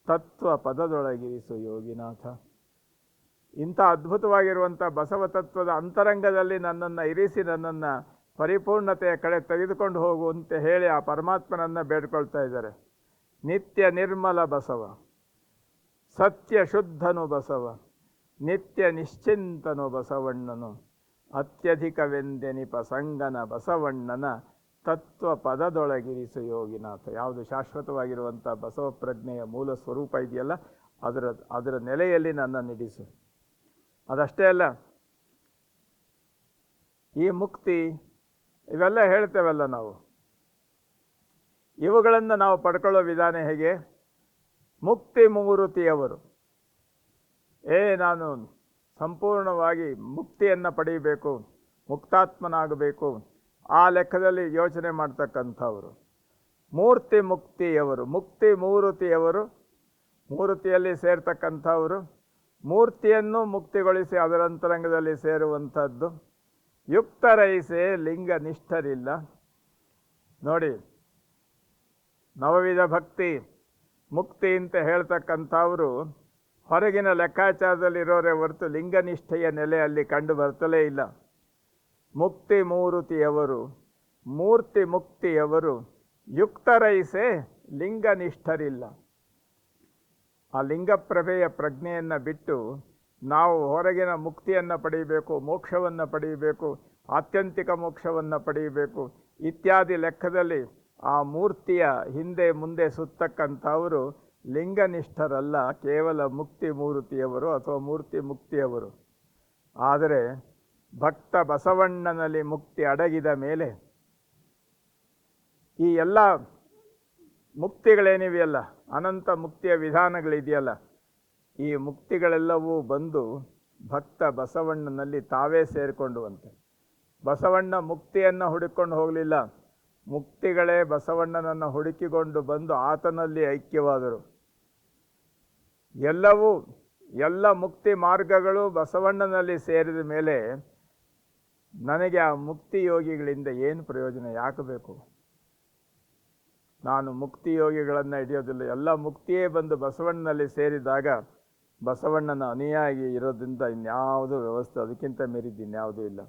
ತತ್ವ ಪದದೊಳಗಿರಿಸು ಯೋಗಿನಾಥ. ಇಂಥ ಅದ್ಭುತವಾಗಿರುವಂಥ ಬಸವ ತತ್ವದ ಅಂತರಂಗದಲ್ಲಿ ನನ್ನನ್ನು ಇರಿಸಿ, ನನ್ನನ್ನು ಪರಿಪೂರ್ಣತೆಯ ಕಡೆ ತೆಗೆದುಕೊಂಡು ಹೋಗುವಂತೆ ಹೇಳಿ ಆ ಪರಮಾತ್ಮನನ್ನು ಬೇಡ್ಕೊಳ್ತಾ ಇದ್ದಾರೆ. ನಿತ್ಯ ನಿರ್ಮಲ ಬಸವ, ಸತ್ಯ ಶುದ್ಧನು ಬಸವ, ನಿತ್ಯ ನಿಶ್ಚಿಂತನು ಬಸವಣ್ಣನು, ಅತ್ಯಧಿಕವೆಂದೆನಿಪ ಸಂಗನ ಬಸವಣ್ಣನ, ತತ್ವ ಪದದೊಳಗಿರಿಸು ಯೋಗಿನಾಥ. ಯಾವುದು ಶಾಶ್ವತವಾಗಿರುವಂಥ ಬಸವ ಪ್ರಜ್ಞೆಯ ಮೂಲ ಸ್ವರೂಪ ಇದೆಯಲ್ಲ, ಅದರ ನೆಲೆಯಲ್ಲಿ ನನ್ನನ್ನು ಇಡಿಸು. ಅದಷ್ಟೇ ಅಲ್ಲ, ಈ ಮುಕ್ತಿ ಇವೆಲ್ಲ ಹೇಳ್ತೇವಲ್ಲ ನಾವು, ಇವುಗಳನ್ನು ನಾವು ಪಡ್ಕೊಳ್ಳೋ ವಿಧಾನ ಹೇಗೆ? ಮುಕ್ತಿ ಮೂರುತಿಯವರು, ನಾನು ಸಂಪೂರ್ಣವಾಗಿ ಮುಕ್ತಿಯನ್ನು ಪಡೆಯಬೇಕು, ಮುಕ್ತಾತ್ಮನಾಗಬೇಕು, ಆ ಲೆಕ್ಕದಲ್ಲಿ ಯೋಚನೆ ಮಾಡ್ತಕ್ಕಂಥವರು. ಮೂರ್ತಿ ಮುಕ್ತಿಯವರು, ಮುಕ್ತಿ ಮೂರುತಿಯವರು, ಮೂರುತಿಯಲ್ಲಿ ಸೇರ್ತಕ್ಕಂಥವರು, ಮೂರ್ತಿಯನ್ನು ಮುಕ್ತಿಗೊಳಿಸಿ ಅದರಂತರಂಗದಲ್ಲಿ ಸೇರುವಂಥದ್ದು. ಯುಕ್ತರೈಸೆ ಲಿಂಗ ನಿಷ್ಠರಿಲ್ಲ. ನೋಡಿ, ನವವಿಧ ಭಕ್ತಿ ಮುಕ್ತಿ ಅಂತ ಹೇಳ್ತಕ್ಕಂಥವರು ಹೊರಗಿನ ಲೆಕ್ಕಾಚಾರದಲ್ಲಿರೋರೇ ಹೊರತು ಲಿಂಗನಿಷ್ಠೆಯ ನೆಲೆ ಅಲ್ಲಿ ಕಂಡು ಬರ್ತಲೇ ಇಲ್ಲ. ಮುಕ್ತಿ ಮೂರುತಿಯವರು, ಮೂರ್ತಿ ಮುಕ್ತಿಯವರು, ಯುಕ್ತರೈಸೆ ಲಿಂಗನಿಷ್ಠರಿಲ್ಲ. ಆ ಲಿಂಗಪ್ರಭೆಯ ಪ್ರಜ್ಞೆಯನ್ನು ಬಿಟ್ಟು ನಾವು ಹೊರಗಿನ ಮುಕ್ತಿಯನ್ನು ಪಡೆಯಬೇಕು, ಮೋಕ್ಷವನ್ನು ಪಡೆಯಬೇಕು, ಆತ್ಯಂತಿಕ ಮೋಕ್ಷವನ್ನು ಪಡೆಯಬೇಕು ಇತ್ಯಾದಿ ಲೆಕ್ಕದಲ್ಲಿ ಆ ಮೂರ್ತಿಯ ಹಿಂದೆ ಮುಂದೆ ಸುತ್ತಕ್ಕಂಥವರು ಲಿಂಗನಿಷ್ಠರಲ್ಲ, ಕೇವಲ ಮುಕ್ತಿ ಮೂರುತಿಯವರು ಅಥವಾ ಮೂರ್ತಿ ಮುಕ್ತಿಯವರು. ಆದರೆ ಭಕ್ತ ಬಸವಣ್ಣನಲ್ಲಿ ಮುಕ್ತಿ ಅಡಗಿದ ಮೇಲೆ ಈ ಎಲ್ಲ ಮುಕ್ತಿಗಳೇನಿವೆಯಲ್ಲ, ಅನಂತ ಮುಕ್ತಿಯ ವಿಧಾನಗಳಿದೆಯಲ್ಲ, ಈ ಮುಕ್ತಿಗಳೆಲ್ಲವೂ ಬಂದು ಭಕ್ತ ಬಸವಣ್ಣನಲ್ಲಿ ತಾವೇ ಸೇರಿಕೊಂಡುವಂತೆ. ಬಸವಣ್ಣ ಮುಕ್ತಿಯನ್ನು ಹುಡುಕೊಂಡು ಹೋಗಲಿಲ್ಲ, ಮುಕ್ತಿಗಳೇ ಬಸವಣ್ಣನನ್ನು ಹುಡುಕಿಕೊಂಡು ಬಂದು ಆತನಲ್ಲಿ ಐಕ್ಯವಾದರು. ಎಲ್ಲ ಮುಕ್ತಿ ಮಾರ್ಗಗಳು ಬಸವಣ್ಣನಲ್ಲಿ ಸೇರಿದ ಮೇಲೆ ನನಗೆ ಆ ಮುಕ್ತಿ ಯೋಗಿಗಳಿಂದ ಏನು ಪ್ರಯೋಜನ, ಯಾಕೆ ಬೇಕು? ನಾನು ಮುಕ್ತಿ ಯೋಗಿಗಳನ್ನು ಹಿಡಿಯೋದಿಲ್ಲ. ಎಲ್ಲ ಮುಕ್ತಿಯೇ ಬಂದು ಬಸವಣ್ಣನಲ್ಲಿ ಸೇರಿದಾಗ ಬಸವಣ್ಣನ ಅನುಯಾಗಿ ಇರೋದ್ರಿಂದ ಇನ್ಯಾವುದೂ ವ್ಯವಸ್ಥೆ ಅದಕ್ಕಿಂತ ಮೀರಿದ್ದು ಇನ್ಯಾವುದೂ ಇಲ್ಲ.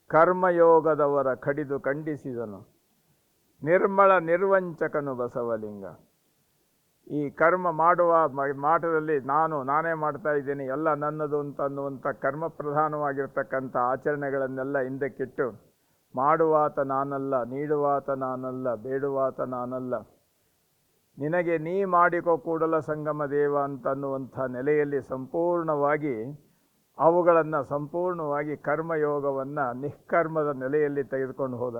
ಕರ್ಮಯೋಗದವರ ಕಡಿದು ಖಂಡಿಸಿದನು, ನಿರ್ಮಲ ನಿರ್ವಂಚಕನು ಬಸವಲಿಂಗ. ಈ ಕರ್ಮ ಮಾಡುವ ಮಾಟದಲ್ಲಿ ನಾನೇ ಮಾಡ್ತಾ ಇದ್ದೀನಿ, ಎಲ್ಲ ನನ್ನದು ಅಂತನ್ನುವಂಥ ಕರ್ಮ ಪ್ರಧಾನವಾಗಿರ್ತಕ್ಕಂಥ ಆಚರಣೆಗಳನ್ನೆಲ್ಲ ಹಿಂದಕ್ಕಿಟ್ಟು ಮಾಡುವಾತ ನಾನಲ್ಲ, ನೀಡುವಾತ ನಾನಲ್ಲ, ಬೇಡುವಾತ ನಾನಲ್ಲ, ನಿನಗೆ ನೀ ಮಾಡಿಕೋ ಕೂಡಲ ಸಂಗಮ ದೇವ ಅಂತನ್ನುವಂಥ ನೆಲೆಯಲ್ಲಿ ಸಂಪೂರ್ಣವಾಗಿ ಅವುಗಳನ್ನು ಸಂಪೂರ್ಣವಾಗಿ ಕರ್ಮಯೋಗವನ್ನು ನಿಷ್ಕರ್ಮದ ನೆಲೆಯಲ್ಲಿ ತೆಗೆದುಕೊಂಡು ಹೋದ.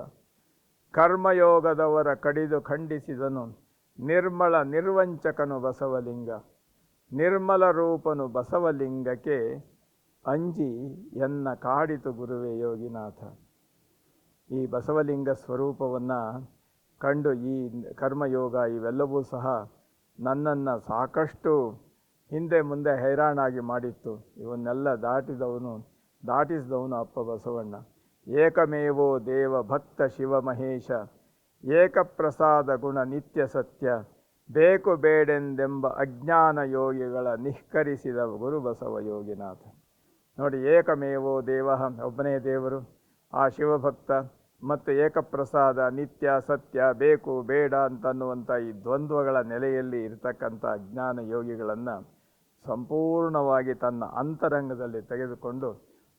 ಕರ್ಮಯೋಗದವರ ಕಡಿದು ಖಂಡಿಸಿದನು ನಿರ್ಮಲ ನಿರ್ವಂಚಕನು ಬಸವಲಿಂಗ, ನಿರ್ಮಲ ರೂಪನು ಬಸವಲಿಂಗಕ್ಕೆ ಅಂಜಿ ಎನ್ನ ಕಾಡಿತು ಗುರುವೇ ಯೋಗಿನಾಥ. ಈ ಬಸವಲಿಂಗ ಸ್ವರೂಪವನ್ನು ಕಂಡು ಈ ಕರ್ಮಯೋಗ ಇವೆಲ್ಲವೂ ಸಹ ನನ್ನನ್ನು ಸಾಕಷ್ಟು ಹಿಂದೆ ಮುಂದೆ ಹೈರಾಣಾಗಿ ಮಾಡಿತ್ತು. ಇವನ್ನೆಲ್ಲ ದಾಟಿಸಿದವನು ಅಪ್ಪ ಬಸವಣ್ಣ. ಏಕಮೇವೋ ದೇವ ಭಕ್ತ ಶಿವ ಮಹೇಶ, ಏಕಪ್ರಸಾದ ಗುಣ ನಿತ್ಯ ಸತ್ಯ, ಬೇಕು ಬೇಡೆಂದೆಂಬ ಅಜ್ಞಾನ ಯೋಗಿಗಳ ನಿಷ್ಕರಿಸಿದ ಗುರು ಬಸವ ಯೋಗಿನಾಥ. ನೋಡಿ, ಏಕಮೇವೋ ದೇವ, ಒಬ್ಬನೇ ದೇವರು, ಆ ಶಿವಭಕ್ತ ಮತ್ತು ಏಕಪ್ರಸಾದ, ನಿತ್ಯ ಸತ್ಯ, ಬೇಕು ಬೇಡ ಅಂತನ್ನುವಂಥ ಈ ದ್ವಂದ್ವಗಳ ನೆಲೆಯಲ್ಲಿ ಇರತಕ್ಕಂಥ ಅಜ್ಞಾನ ಯೋಗಿಗಳನ್ನು ಸಂಪೂರ್ಣವಾಗಿ ತನ್ನ ಅಂತರಂಗದಲ್ಲಿ ತೆಗೆದುಕೊಂಡು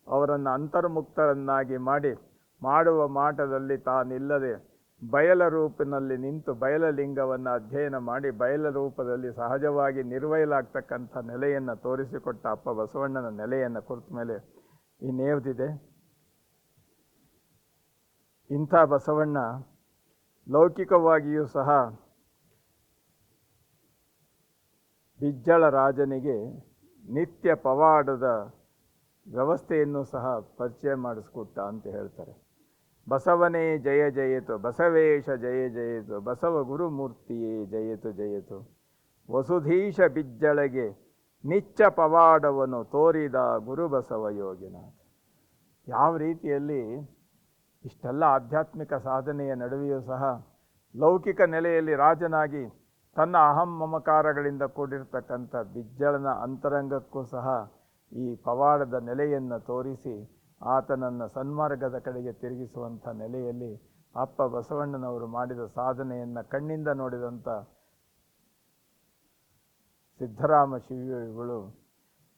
ಅವರನ್ನು ಅಂತರ್ಮುಕ್ತರನ್ನಾಗಿ ಮಾಡಿ ಮಾಡುವ ಮಾಟದಲ್ಲಿ ತಾನಿಲ್ಲದೆ ಬಯಲ ರೂಪಿನಲ್ಲಿ ನಿಂತು ಬಯಲಲಿಂಗವನ್ನು ಅಧ್ಯಯನ ಮಾಡಿ ಬಯಲ ರೂಪದಲ್ಲಿ ಸಹಜವಾಗಿ ನಿರ್ವಹಿಲಾಗ್ತಕ್ಕಂಥ ನೆಲೆಯನ್ನು ತೋರಿಸಿಕೊಟ್ಟ ಅಪ್ಪ ಬಸವಣ್ಣನ ನೆಲೆಯನ್ನು ಕುರಿತ ಮೇಲೆ ಇನ್ನೇವ್ದಿದೆ. ಇಂಥ ಬಸವಣ್ಣ ಲೌಕಿಕವಾಗಿಯೂ ಸಹ ಬಿಜ್ಜಳ ರಾಜನಿಗೆ ನಿತ್ಯ ಪವಾಡದ ವ್ಯವಸ್ಥೆಯನ್ನು ಸಹ ಪರಿಚಯ ಮಾಡಿಸ್ಕೊಟ್ಟ ಅಂತ ಹೇಳ್ತಾರೆ. ಬಸವನೇ ಜಯ ಜಯತು, ಬಸವೇಶ ಜಯ ಜಯತು, ಬಸವ ಗುರುಮೂರ್ತಿಯೇ ಜಯತು ಜಯತು, ವಸುಧೀಶ ಬಿಜ್ಜಳಗೆ ನಿಚ್ಚ ಪವಾಡವನ್ನು ತೋರಿದ ಗುರು ಬಸವ ಯೋಗಿನಾಥ. ಯಾವ ರೀತಿಯಲ್ಲಿ ಇಷ್ಟೆಲ್ಲ ಆಧ್ಯಾತ್ಮಿಕ ಸಾಧನೆಯ ನಡುವೆಯೂ ಸಹ ಲೌಕಿಕ ನೆಲೆಯಲ್ಲಿ ರಾಜನಾಗಿ ತನ್ನ ಅಹಂ ಮಮಕಾರಗಳಿಂದ ಕೂಡಿರ್ತಕ್ಕಂಥ ಬಿಜ್ಜಳನ ಅಂತರಂಗಕ್ಕೂ ಸಹ ಈ ಪವಾಡದ ನೆಲೆಯನ್ನು ತೋರಿಸಿ ಆತನನ್ನು ಸನ್ಮಾರ್ಗದ ಕಡೆಗೆ ತಿರುಗಿಸುವಂಥ ನೆಲೆಯಲ್ಲಿ ಅಪ್ಪ ಬಸವಣ್ಣನವರು ಮಾಡಿದ ಸಾಧನೆಯನ್ನು ಕಣ್ಣಿಂದ ನೋಡಿದಂಥ ಸಿದ್ಧರಾಮ ಶಿವಯೋಗಿಗಳು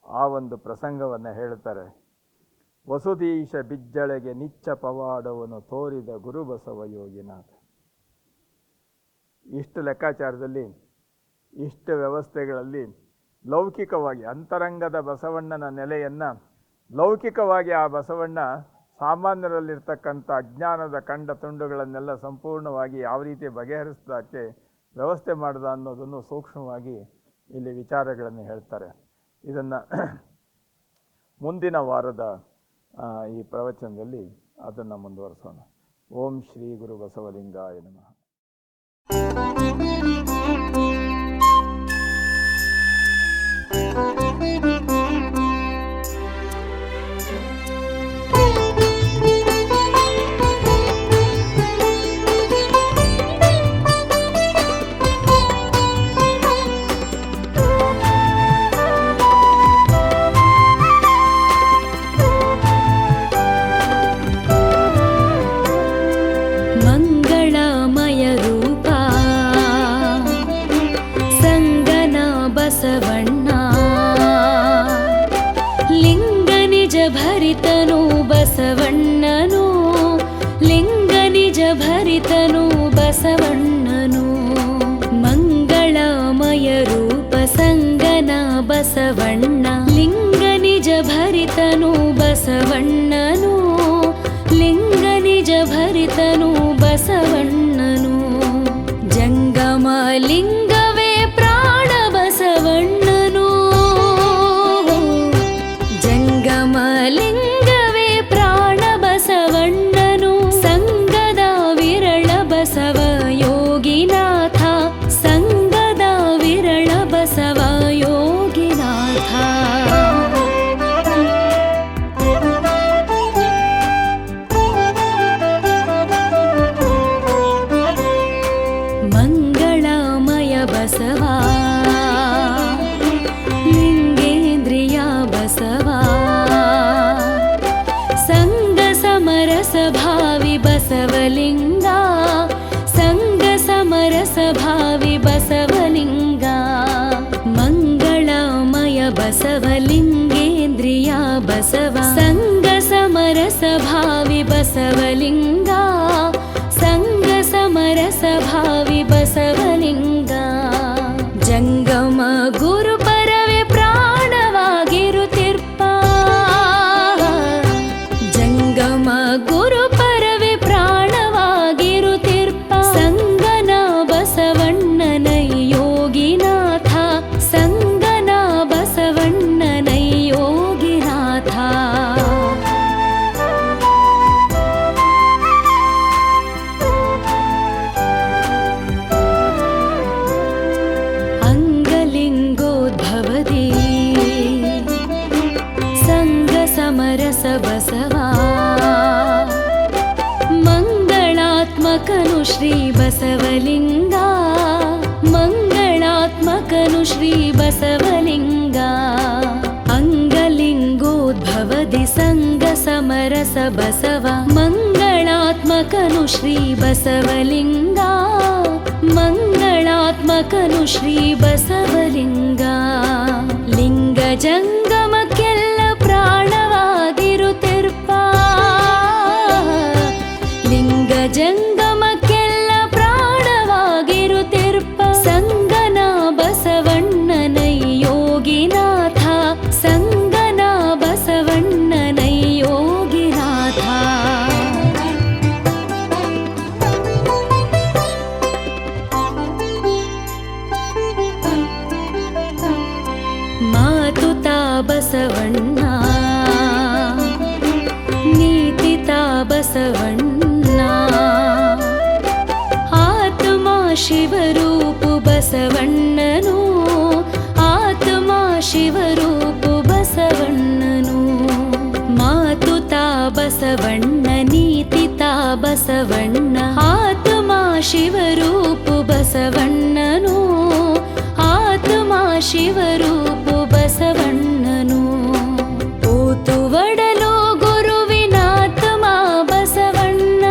ಆ ಒಂದು ಪ್ರಸಂಗವನ್ನು ಹೇಳ್ತಾರೆ. ವಸುಧೀಶ ಬಿಜ್ಜಳೆಗೆ ನಿಚ್ಚ ಪವಾಡವನ್ನು ತೋರಿದ ಗುರು ಬಸವ ಯೋಗಿನಾಥ. ಇಷ್ಟು ಲೆಕ್ಕಾಚಾರದಲ್ಲಿ, ಇಷ್ಟು ವ್ಯವಸ್ಥೆಗಳಲ್ಲಿ ಲೌಕಿಕವಾಗಿ ಅಂತರಂಗದ ಬಸವಣ್ಣನ ನೆಲೆಯನ್ನು ಲೌಕಿಕವಾಗಿ ಆ ಬಸವಣ್ಣ ಸಾಮಾನ್ಯರಲ್ಲಿರ್ತಕ್ಕಂಥ ಅಜ್ಞಾನದ ಕಂಡ ತುಂಡುಗಳನ್ನೆಲ್ಲ ಸಂಪೂರ್ಣವಾಗಿ ಯಾವ ರೀತಿ ಬಗೆಹರಿಸೋದಕ್ಕೆ ವ್ಯವಸ್ಥೆ ಮಾಡಿದ ಅನ್ನೋದನ್ನು ಸೂಕ್ಷ್ಮವಾಗಿ ಇಲ್ಲಿ ವಿಚಾರಗಳನ್ನು ಹೇಳ್ತಾರೆ. ಇದನ್ನು ಮುಂದಿನ ವಾರದ ಈ ಪ್ರವಚನದಲ್ಲಿ ಅದನ್ನು ಮುಂದುವರಿಸೋಣ. ಓಂ ಶ್ರೀ ಗುರು ಬಸವಲಿಂಗಾಯ ನಮಃ. ಬಸವಣ್ಣ ಲಿಂಗ ನಿಜ ಭರಿತನು ಬಸವಣ್ಣನು, ಲಿಂಗ ನಿಜ ಭರಿತನು ಬಸವಣ್ಣನು, ಮಂಗಳಮಯ ರೂಪ ಸಂಗನ ಬಸವಣ್ಣ, ಲಿಂಗ ನಿಜ ಭರಿತನು ಬಸವಣ್ಣನು, ಲಿಂಗ ನಿಜ ಭರಿತನು ಬಸವಣ್ಣನು, ಜಂಗಮ ಲಿಂಗವೇ ಪ್ರಾಣ ಬಸವಣ್ಣನು, ಜಂಗಮ ಲಿಂಗವೇ ಪ್ರಾಣ ಬಸವಣ್ಣನು, ಸಂಗದ ವಿರಳ ಬಸವ ಯೋಗಿನಾಥ, ಸಂಗದ ವಿರಳ ಬಸವ ಯೋಗಿನಾಥ. ಮಂಗಳಮಯ ಬಸವ ಲಿಂಗೇಂದ್ರಿಯ ಬಸವ, ಸಂಗ ಸಮರಸ ಭಾವಿ ಬಸವಲಿಂಗ, ಸಂಗ ಸಮರಸ ಭಾವಿ ಬಸವಲಿಂಗ. ಬಸವಲಿಂಗೇಂದ್ರಿಯ ಬಸವ ಸಂಗ ಸಮರಸ ಭಾವಿ ಬಸವಲಿಂಗ ಸಂಗ ಸಮರಸ ಭಾವಿ ಬಸವಲಿಂಗ ಜಂಗಮ ಗುರು ಪರವೇ ಪ್ರಾಣವಾಗಿರುತ್ತಿರ್ಪ ಜಂಗಮ ಗುರು ಪರವೇ ಪ್ರಾಣವಾಗಿರುತ್ತಿರ್ಪ ಸಂಗನ ಬಸವಣ್ಣನೈ ಯೋಗಿನಾಥ ಸಂಗನ ಬಸವಣ್ಣನೈ ಯೋಗಿನಾಥ ಅಂಗಲಿಂಗೋದ್ಭವದಿ ಸಂಗ ಸಮರಸ ಬಸವ ಮಂಗಳಾತ್ಮಕನು ಶ್ರೀ ಬಸವಲಿಂಗ ಮಂಗಳಾತ್ಮಕನು ಶ್ರೀ ಬಸವಲಿಂಗ ಅಂಗಲಿಂಗೋದ್ಭವದಿ ಸಂಗ ಸಮರಸ ಬಸವ ಮಂಗಳಾತ್ಮಕನು ಶ್ರೀ ಬಸವಲಿಂಗ ಮಂಗಳಾತ್ಮಕನು ಶ್ರೀ ಬಸವಲಿಂಗ ಲಿಂಗ ಜಂಗಮಕ್ಕೆಲ್ಲ ಪ್ರಾಣವಾಗಿರುತ್ತಿರ್ಪ ಲಿಂಗ ಜಂಗಮಕ್ಕೆಲ್ಲ ಪ್ರಾಣವಾಗಿರುತ್ತಿರ್ಪ ಸಂಗನ ಬಸವಣ್ಣನೈ ಯೋಗಿನಾಥ ಸಂಗನ ಬಸವಣ್ಣನೈ ಯೋಗಿನಾಥ ಮಾತುತಾ ಬಸವಣ್ಣ ನೀತಿತಾ ಬಸವಣ್ಣ ಆತ್ಮ ಶಿವರೂಪು ಬಸವಣ್ಣನು ಆತ್ಮ ಶಿವರೂಪು ಬಸವಣ್ಣನು ಮಾತುತಾ ಬಸವಣ್ಣ ನೀತಿತಾ ಬಸವಣ್ಣ ಆತ್ಮ ಶಿವರೂಪು ಬಸವಣ್ಣನು ಆತ್ಮ ಶಿವರೂಪು ಬಸವಣ್ಣನು ಕೂತು ಒಡಲು ಗುರುವಿನಾತ್ಮ ಬಸವಣ್ಣ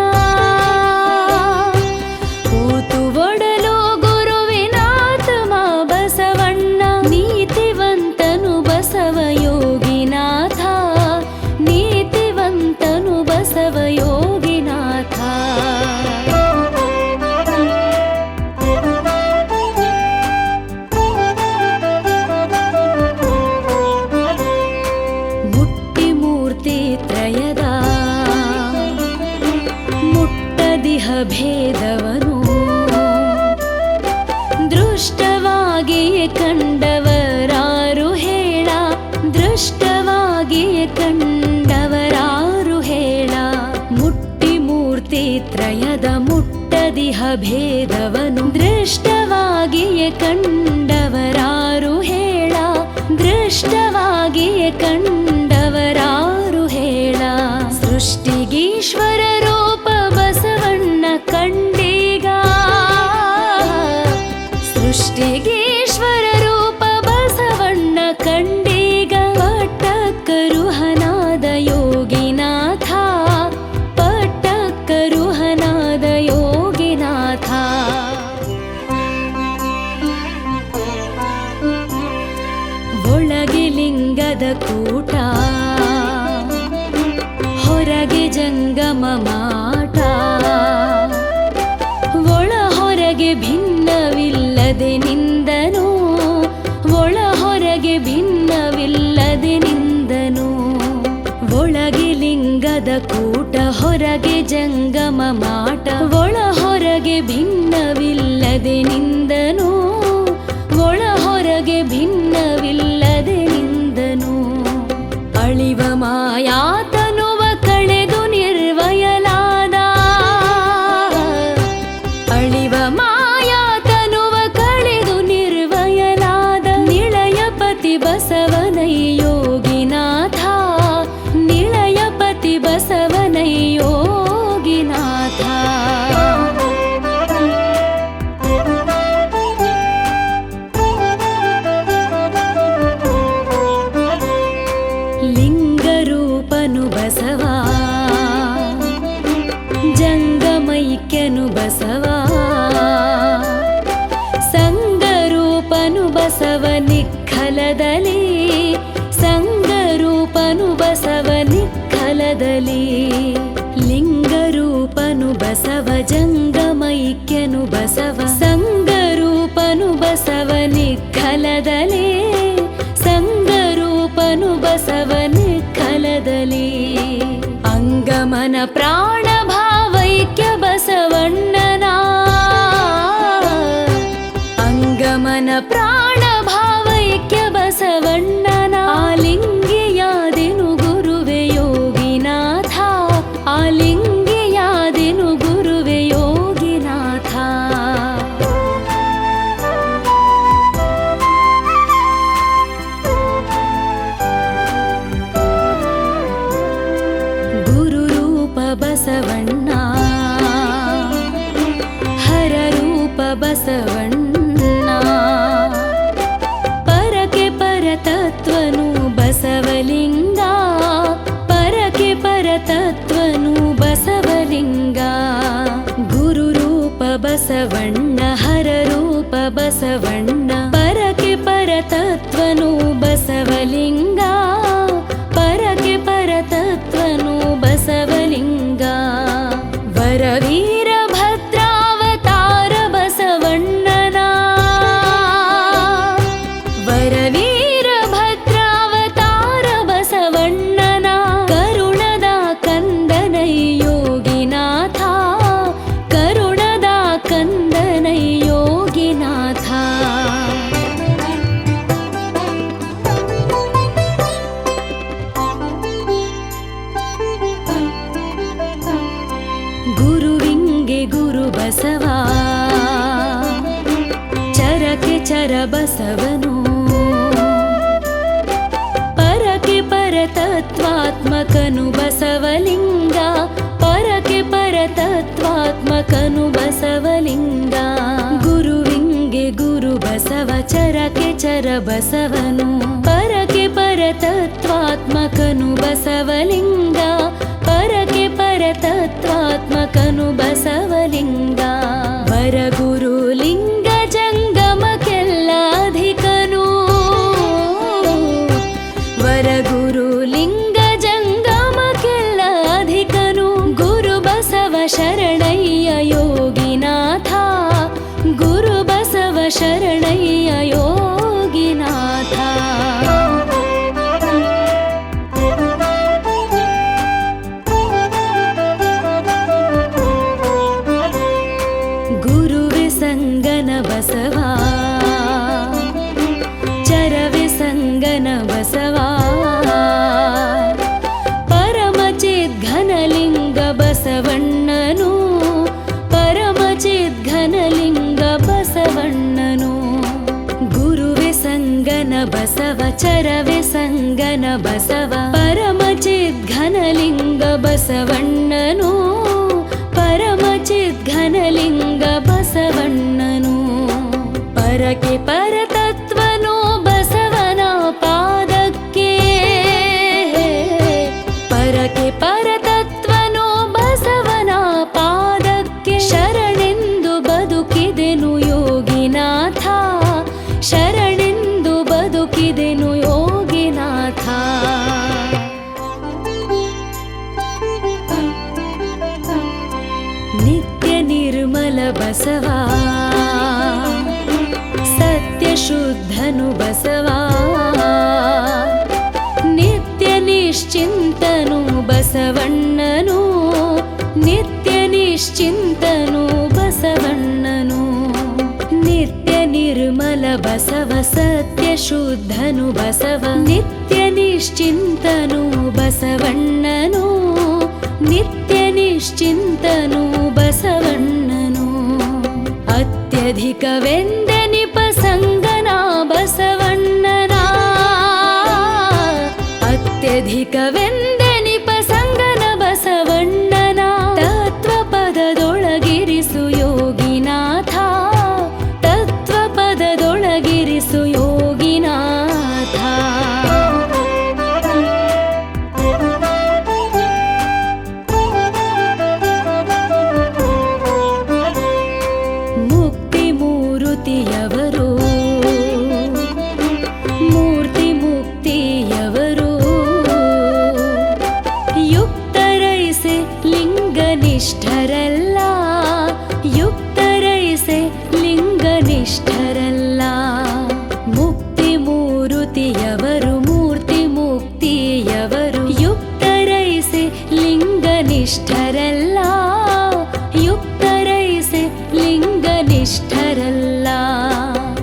ಕೂತು ಒಡಲು ಗುರುವಿನಾತ್ಮ ಬಸವಣ್ಣ ನೀತಿವಂತನು ಬಸವ ಯೋಗಿನಾಥ ನೀತಿವಂತನು ಬಸವ ಯೋಗಿನಾಥ ಮುಟ್ಟಿ ಮೂರ್ತಿ ತ್ರಯದ ಮುಟ್ಟದಿಹ ಭೇದವನು ದೃಷ್ಟವಾಗಿಯೇ ಕಂಡವರಾರು ಹೇಳ ದೃಷ್ಟವಾಗಿಯೇ ಕಂಡವರಾರು ಹೇಳ ಮುಟ್ಟಿ ಮೂರ್ತಿ ತ್ರಯದ ಮುಟ್ಟದಿಹ ಭೇದವನು ದೃಷ್ಟವಾಗಿಯೇ ಕಂಡವರಾರು ಹೇಳ ದೃಷ್ಟವಾಗಿಯೇ ಕಂಡವರಾರು ಹೇಳ ಸೃಷ್ಟಿಗೀಶ್ವರ ರೂಪ ಬಸವಣ್ಣ ಕಂಡೀಗ ಸೃಷ್ಟಿಗೀಶ್ವರ ರೂಪ ಬಸವಣ್ಣ ಕಂಡೀಗ ಪಟ್ಟಕ್ಕರುಹನಾದ ಯೋಗಿನಾಥ ಪಟ್ಟಕ್ಕರುಹನಾದ ಯೋಗಿನಾಥ ಒಳಗೆ ಲಿಂಗದ ಕೂಟ ಹೊರಗೆ ಜಂಗಮ ಮಾಟ ಒಳ ಹೊರಗೆ ಭಿನ್ನವಿಲ್ಲದೆ ನಿಂದನು ಒಳ ಹೊರಗೆ ಭಿನ್ನವಿಲ್ಲದೆ ನಿಂದನು ಒಳಗೆ ಲಿಂಗದ ಕೂಟ ಹೊರಗೆ ಜಂಗಮ ಮಾಟ ಒಳ ಹೊರಗೆ ಭಿನ್ನವಿಲ್ಲದೆ ನಿಂದನು ಒಳ ಹೊರಗೆ ಭಿನ್ನವಿಲ್ಲದೆ ನಿಂದನು ಅಳಿವ ಮಾಯಾತನುವ ಕಳೆದು ನಿರ್ವಯಲಾದ ಅಳಿವ ಮಾಯಾತನುವ ಕಳೆದು ನಿರ್ವಯಲಾದ ನಿಳಯಪತಿ ಬಸವನೈ ಯೋಗಿನಾಥ ನಿಳಯಪತಿ ಬಸವನೈ ಯೋಗಿನಾಥ ಬಸವ ಸಂಗರೂಪನು ಬಸವ ನಿಖಲದಲೇ ಸಂಗರೂಪನು ಬಸವ ನಿಖಲದಲೇ ಅಂಗಮನ ಪ್ರಾಣ ಭಾವೈಕ್ಯ ಬಸವಣ್ಣನ ಅಂಗಮನ ಪ್ರಾಣ ಭಾವೈಕ್ಯ ಬಸವಣ್ಣನ ಆಲಿಂಗಿಯಾದೆನು ಗುರುವೆ ಯೋಗಿನಾಥ ಆಲಿಂಗಿಯಾದೆನು ಗುರುವೆ ಯೋಗಿನಾಥ ಗುರುರೂಪ ಬಸವಣ್ಣ ಹರರೂಪ ಬಸವಣ್ಣ ಪರಕೆ ಪರತತ್ವನು ಬಸವಲಿಂಗ ಪರಕೆ ಪರತತ್ವನು ಬಸವಲಿಂಗ ಗುರುರೂಪ ಬಸವಣ್ಣ ಹರರೂಪ ಬಸವಣ್ಣ ಪರಕೆ ಪರತತ್ವನು ಬಸವಲಿಂಗ ಪರಕೆ ಪರತತ್ವನು ಬಸವಲಿಂಗ ವರವೀರ ಭದ್ರಾವತಾರ ಬಸವಣ್ಣನ ವರವೀರ ಭದ್ರಾವತಾರ ಬಸವಣ್ಣನ ಕರುಣದ ಕಂದನೈ ಯೋಗಿನಾಥ ಕರುಣದ ಕಂದನೈ ಯೋಗಿನಾಥ ಗುರುವಿಂಗೆ ಗುರು ಬಸವ ಚರಕೆ ಚರ ಬಸವನು ಪರಕೆ ಪರತತ್ವಾತ್ಮಕನು ಬಸವಲಿಂಗ ಪರಕೆ ಪರತತ್ವಾತ್ಮಕನು ಬಸವಲಿಂಗ ಗುರುವಿಂಗೆ ಗುರು ಬಸವ ಚರಕೆ ಚರ ಬಸವನು ಪರಕೆ ಪರತತ್ವಾತ್ಮಕನು ಬಸವಲಿಂಗ ಪರಕೆ ಪರತತ್ವಾತ್ಮಕನು ಬಸವಲಿಂಗ ವರಗುರು ಲಿಂಗ ಜಂಗಮಕ್ಕೆಲ್ಲ ಅಧಿಕನು ವರಗುರು ಲಿಂಗ ಜಂಗಮಕ್ಕೆಲ್ಲ ಅಧಿಕನು ಗುರು ಬಸವ ಶರಣಯ್ಯ ಯೋಗಿನಾಥ ಗುರು ಬಸವ ಶರಣಯ್ಯ ಯೋಗಿನಾಥ ಗುರುವೆ ಸಂಗನ ಬಸವ ಚರವೆ ಸಂಗನ ಬಸವ ಪರಮಚಿದ್ಘನಲಿಂಗ ಬಸವಣ್ಣನು ಪರಮಚಿದ್ಘನಲಿಂಗ ಬಸವಣ್ಣನು ಗುರುವೆ ಸಂಗನ ಬಸವ ಚರವೆ ಸಂಗನ ಬಸವ ಪರಮಚಿದ್ಘನಲಿಂಗ ಬಸವಣ್ಣನು ಪರಮಚಿದ್ಘನಲಿಂಗ ಬಸವಣ್ಣನು ಪರಕೆ ಪರತತ್ವನು ಬಸವನ ಪಾದಕ್ಕೆ ಪರಕೆ ಪರತತ್ವನು ಬಸವನ ಪಾದಕ್ಕೆ ಶರಣೆಂದು ಬದುಕಿದೆನು ಯೋಗಿನಾಥ ಶರಣೆಂದು ಬದುಕಿದೆನು ಯೋಗಿನಾಥ ನಿತ್ಯ ನಿರ್ಮಲ ಬಸವ ಸತ್ಯ ಶುದ್ಧನು ಬಸವ ನಿತ್ಯ ನಿಶ್ಚಿಂತನು ಬಸವಣ್ಣನು ನಿತ್ಯ ನಿಶ್ಚಿಂತನು ಬಸವಣ್ಣನು ನಿತ್ಯ ನಿರ್ಮಲ ಬಸವ ಸತ್ಯ ಶುದ್ಧನು ಬಸವ ನಿತ್ಯ ನಿಶ್ಚಿಂತನು ಬಸವಣ್ಣನು ನಿತ್ಯ ನಿಶ್ಚಿಂತನು ಬಸವಣ್ಣನು ಅತ್ಯಧಿಕವೆಂದೆನಿಪ ಸಂಗನ ಬಸವಣ್ಣನ ಅತ್ಯಧಿಕವೆಂದೆನಿಪ ಸಂಗನ ಬಸವಣ್ಣನ ತತ್ವಪದದೊಳಗಿರಿಸು ಯೋಗಿನಾಥ ತತ್ವಪದದೊಳಗಿರಿಸು ಯೋಗಿನಾಥ ಮುಕ್ತಿ ಮೂರುತಿಯವರು ಮೂರ್ತಿ ಮುಕ್ತಿಯವರು ಲಿಂಗನಿಷ್ಠರಲ್ಲ. ಮುಕ್ತಿ ಮೂರುತಿಯವರು ಮೂರ್ತಿ ಮುಕ್ತಿಯವರು ಯುಕ್ತರೈಸೆ ಲಿಂಗನಿಷ್ಠರಲ್ಲ. ಯುಕ್ತರೈಸೆ ಲಿಂಗನಿಷ್ಠರಲ್ಲ.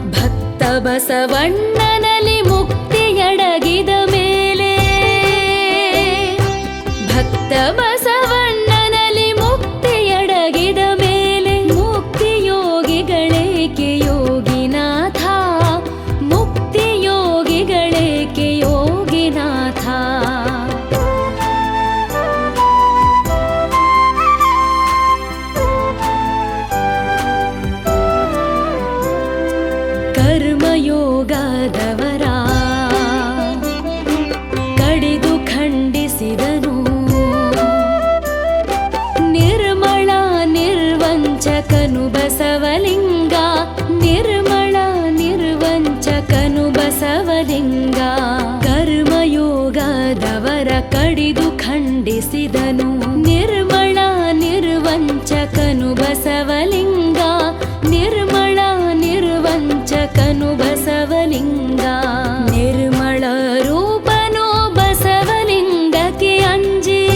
ಭಕ್ತ ಬಸವಣ್ಣನಲ್ಲಿ ಮುಕ್ತಿಯಡಗಿದ ಮೇಲೆ ಭಕ್ತ ಬಸವಣ್ಣನಲ್ಲಿ ಮುಕ್ತಿಯಡಗಿದ ಮೇಲೆ ಮುಕ್ತಿಯೋಗಿಗಳೇಕೆ ಯೋಗಿನಾಥ. ಮುಕ್ತಿಯೋಗಿಗಳೇಕೆ ಯೋಗಿನಾಥ. ಕರ್ಮಯೋಗದವರ ಕಡಿದು ಖಂಡಿಸಿದನು. ನಿರ್ಮಳ ನಿರ್ವಂಚಕನು ಬಸವಲಿಂಗ. ನಿರ್ಮಳ ನಿರ್ವಂಚಕನು ಬಸವಲಿಂಗ. ಕರ್ಮಯೋಗದವರ ಕಡಿದು ಖಂಡಿಸಿದನು. ನಿರ್ಮಳ ನಿರ್ವಂಚಕನು ಬಸವಲಿಂಗ. ನಿರ್ಮಳ ನಿರ್ವಂಚಕನು ಬಸವಲಿಂಗ. ನಿರ್ಮಳ ರೂಪನು ಬಸವಲಿಂಗಕ್ಕೆ ಅಂಜಿ.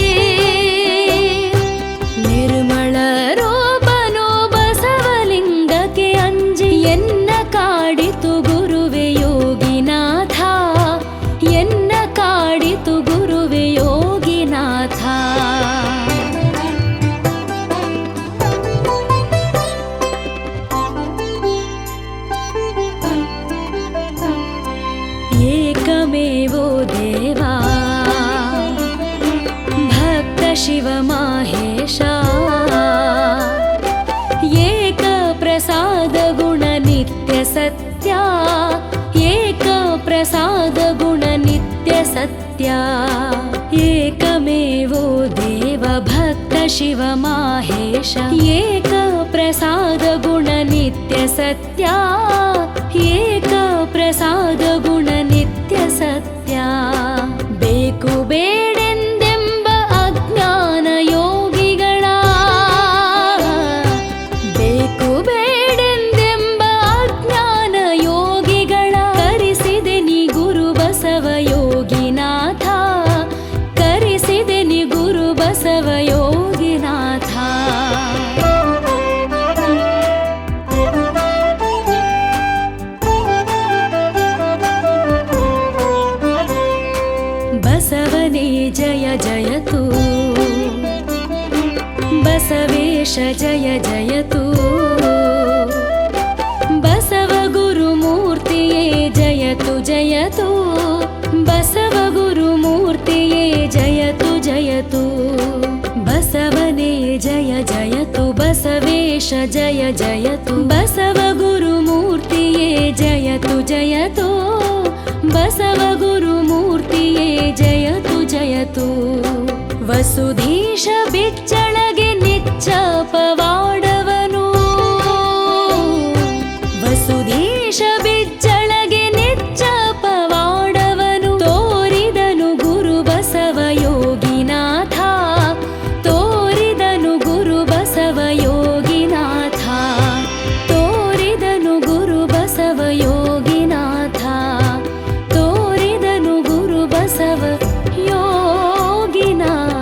ನಿರ್ಮಳ ರೂಪನು ಬಸವಲಿಂಗಕ್ಕೆ ಅಂಜಿ. ಎನ್ನ ಕಾಡಿತು ಗುರುವೆ ಯೋಗಿನಾಥ. ಎನ್ನ ಕಾಡಿತು ಗುರುವೆ ಯೋಗಿನಾಥ. ಏಕಮೇವೋ ದೇವಾ ಭಕ್ತ ಶಿವ ಮಾಹೇಶ. ಏಕ ಪ್ರಸಾದ ಗುಣ ನಿತ್ಯ ಸತ್ಯ. ಏಕ ಪ್ರಸಾದ ಗುಣ ನಿತ್ಯ ಸತ್ಯ. ಏಕಮೇವೋ ದೇವ ಭಕ್ತ ಶಿವ ಮಾಹೇಶ. ಏಕ ಪ್ರಸಾದ ಗುಣ ನಿತ್ಯ ಸತ್ಯ. ಏಕ ಪ್ರಸಾದ ಗುಣ ನಿತ್ಯ ಸತ್ಯ. ಬೇಕು ಬೇಡೆಂದೆಂಬ ಅಜ್ಞಾನ ಯೋಗಿಗಳ. ಬೇಕು ಬೇಡೆಂದೆಂಬ ಅಜ್ಞಾನ ಯೋಗಿಗಳ ಕರಿಸಿದೆ ನೀ ಗುರು ಬಸವ ಯೋಗಿನಾಥ. ಕರಿಸಿದೆ ನೀ ಗುರು ಬಸವ ಯೋಗಿನಾಥ. ಬಸವನೇ ಜಯ ಜಯತು. ಬಸವೇಶ ಜಯ ಜಯತು. ಬಸವ ಗುರುಮೂರ್ತಿಯೇ ಜಯತು ಜಯತು. ಬಸವ ಗುರುಮೂರ್ತಿಯೇ ಜಯತು ಜಯತು. ಬಸವನೇ ಜಯ ಜಯತು. ಬಸವೇಶ ಜಯ ಜಯತು. ಬಸವ ಗುರುಮೂರ್ತಿಯೇ ಜಯತು ಜಯತು. ಬಸವ ಗುರುಮೂರ್ತಿಯೇ ಜಯತು ಜಯತು. ವಸುಧೀಶ ಬಿಚ್ಚಳಗೆ ನಿಚ್ಚ ಪವಾಡವನು. ವಸುಧೀಶ ಬಿಚ್ಚಳಗೆ ನಿಚ್ಚ ಪವಾಡವನು ತೋರಿದನು ಗುರು ಬಸವ ಯೋಗಿನಾಥ. ತೋರಿದನು ಗುರು ಬಸವ ಯೋಗಿನಾಥ. ತೋರಿದನು ಗುರು ಬಸವ ಯೋಗಿನಾಥ. ತೋರಿದನು ಗುರು ಬಸವ ಯೋಗಿನಾಥ.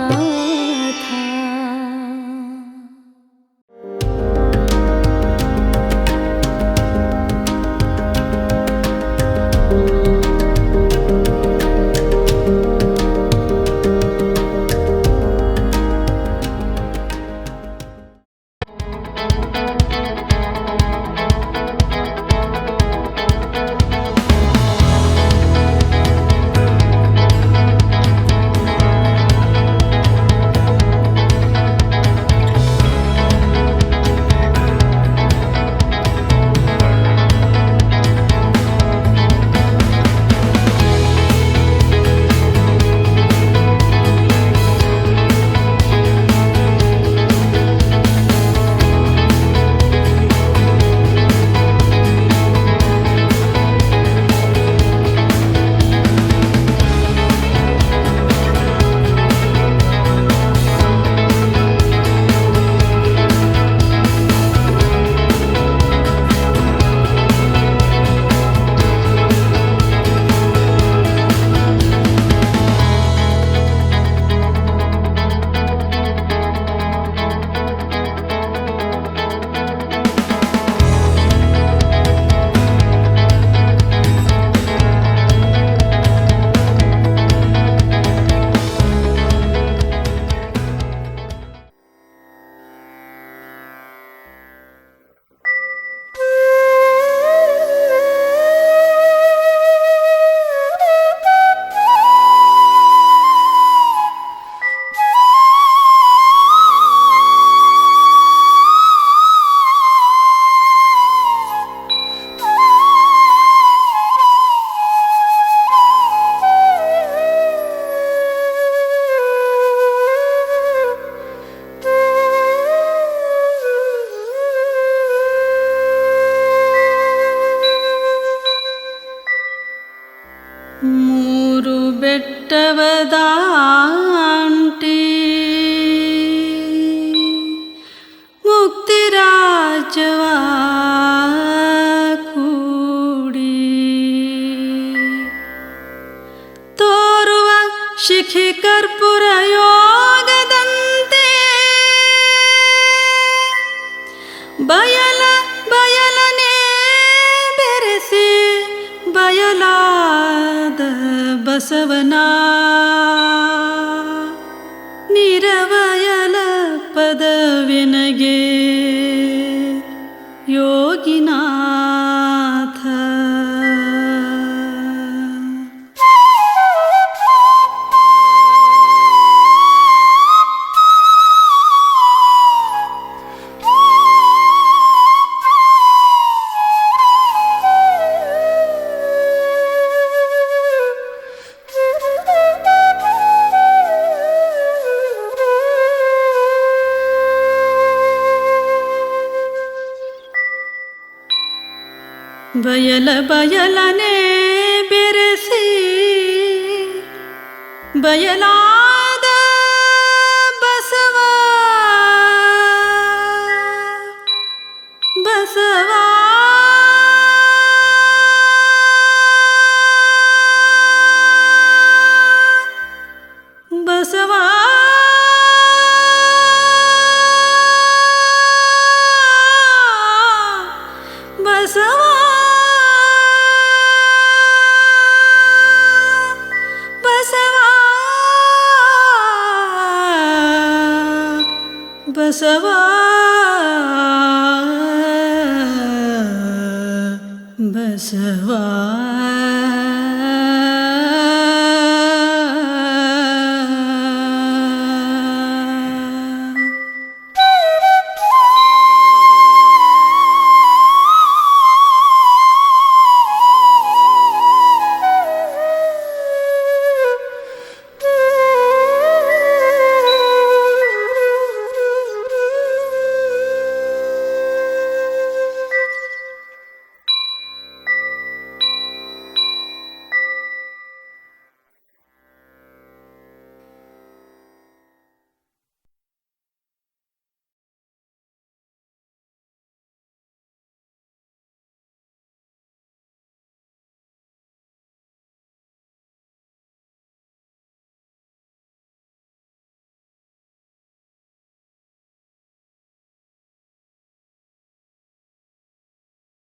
ದಾಂಟಿ ಮುಕ್ತಿ ರಾಜ್ಯವ ಕೂಡಿ ತೋರುವ ಶಿಖಿ ಕರ್ಪೂರ ಯೋಗದಂತೆ ಬಯಲನೆ ಬೆರೆಸಿ ಬಯಲಾದ ಬಸವನ ನಿರವಯಲ ಪದವಿನಗೆ ಯೋಗಿನಾಥ. ಬಯಲನೆ ಬೆರೆಸಿ ಬಯಲಾದ ಬಸವ ಬಸವ ಬಸವ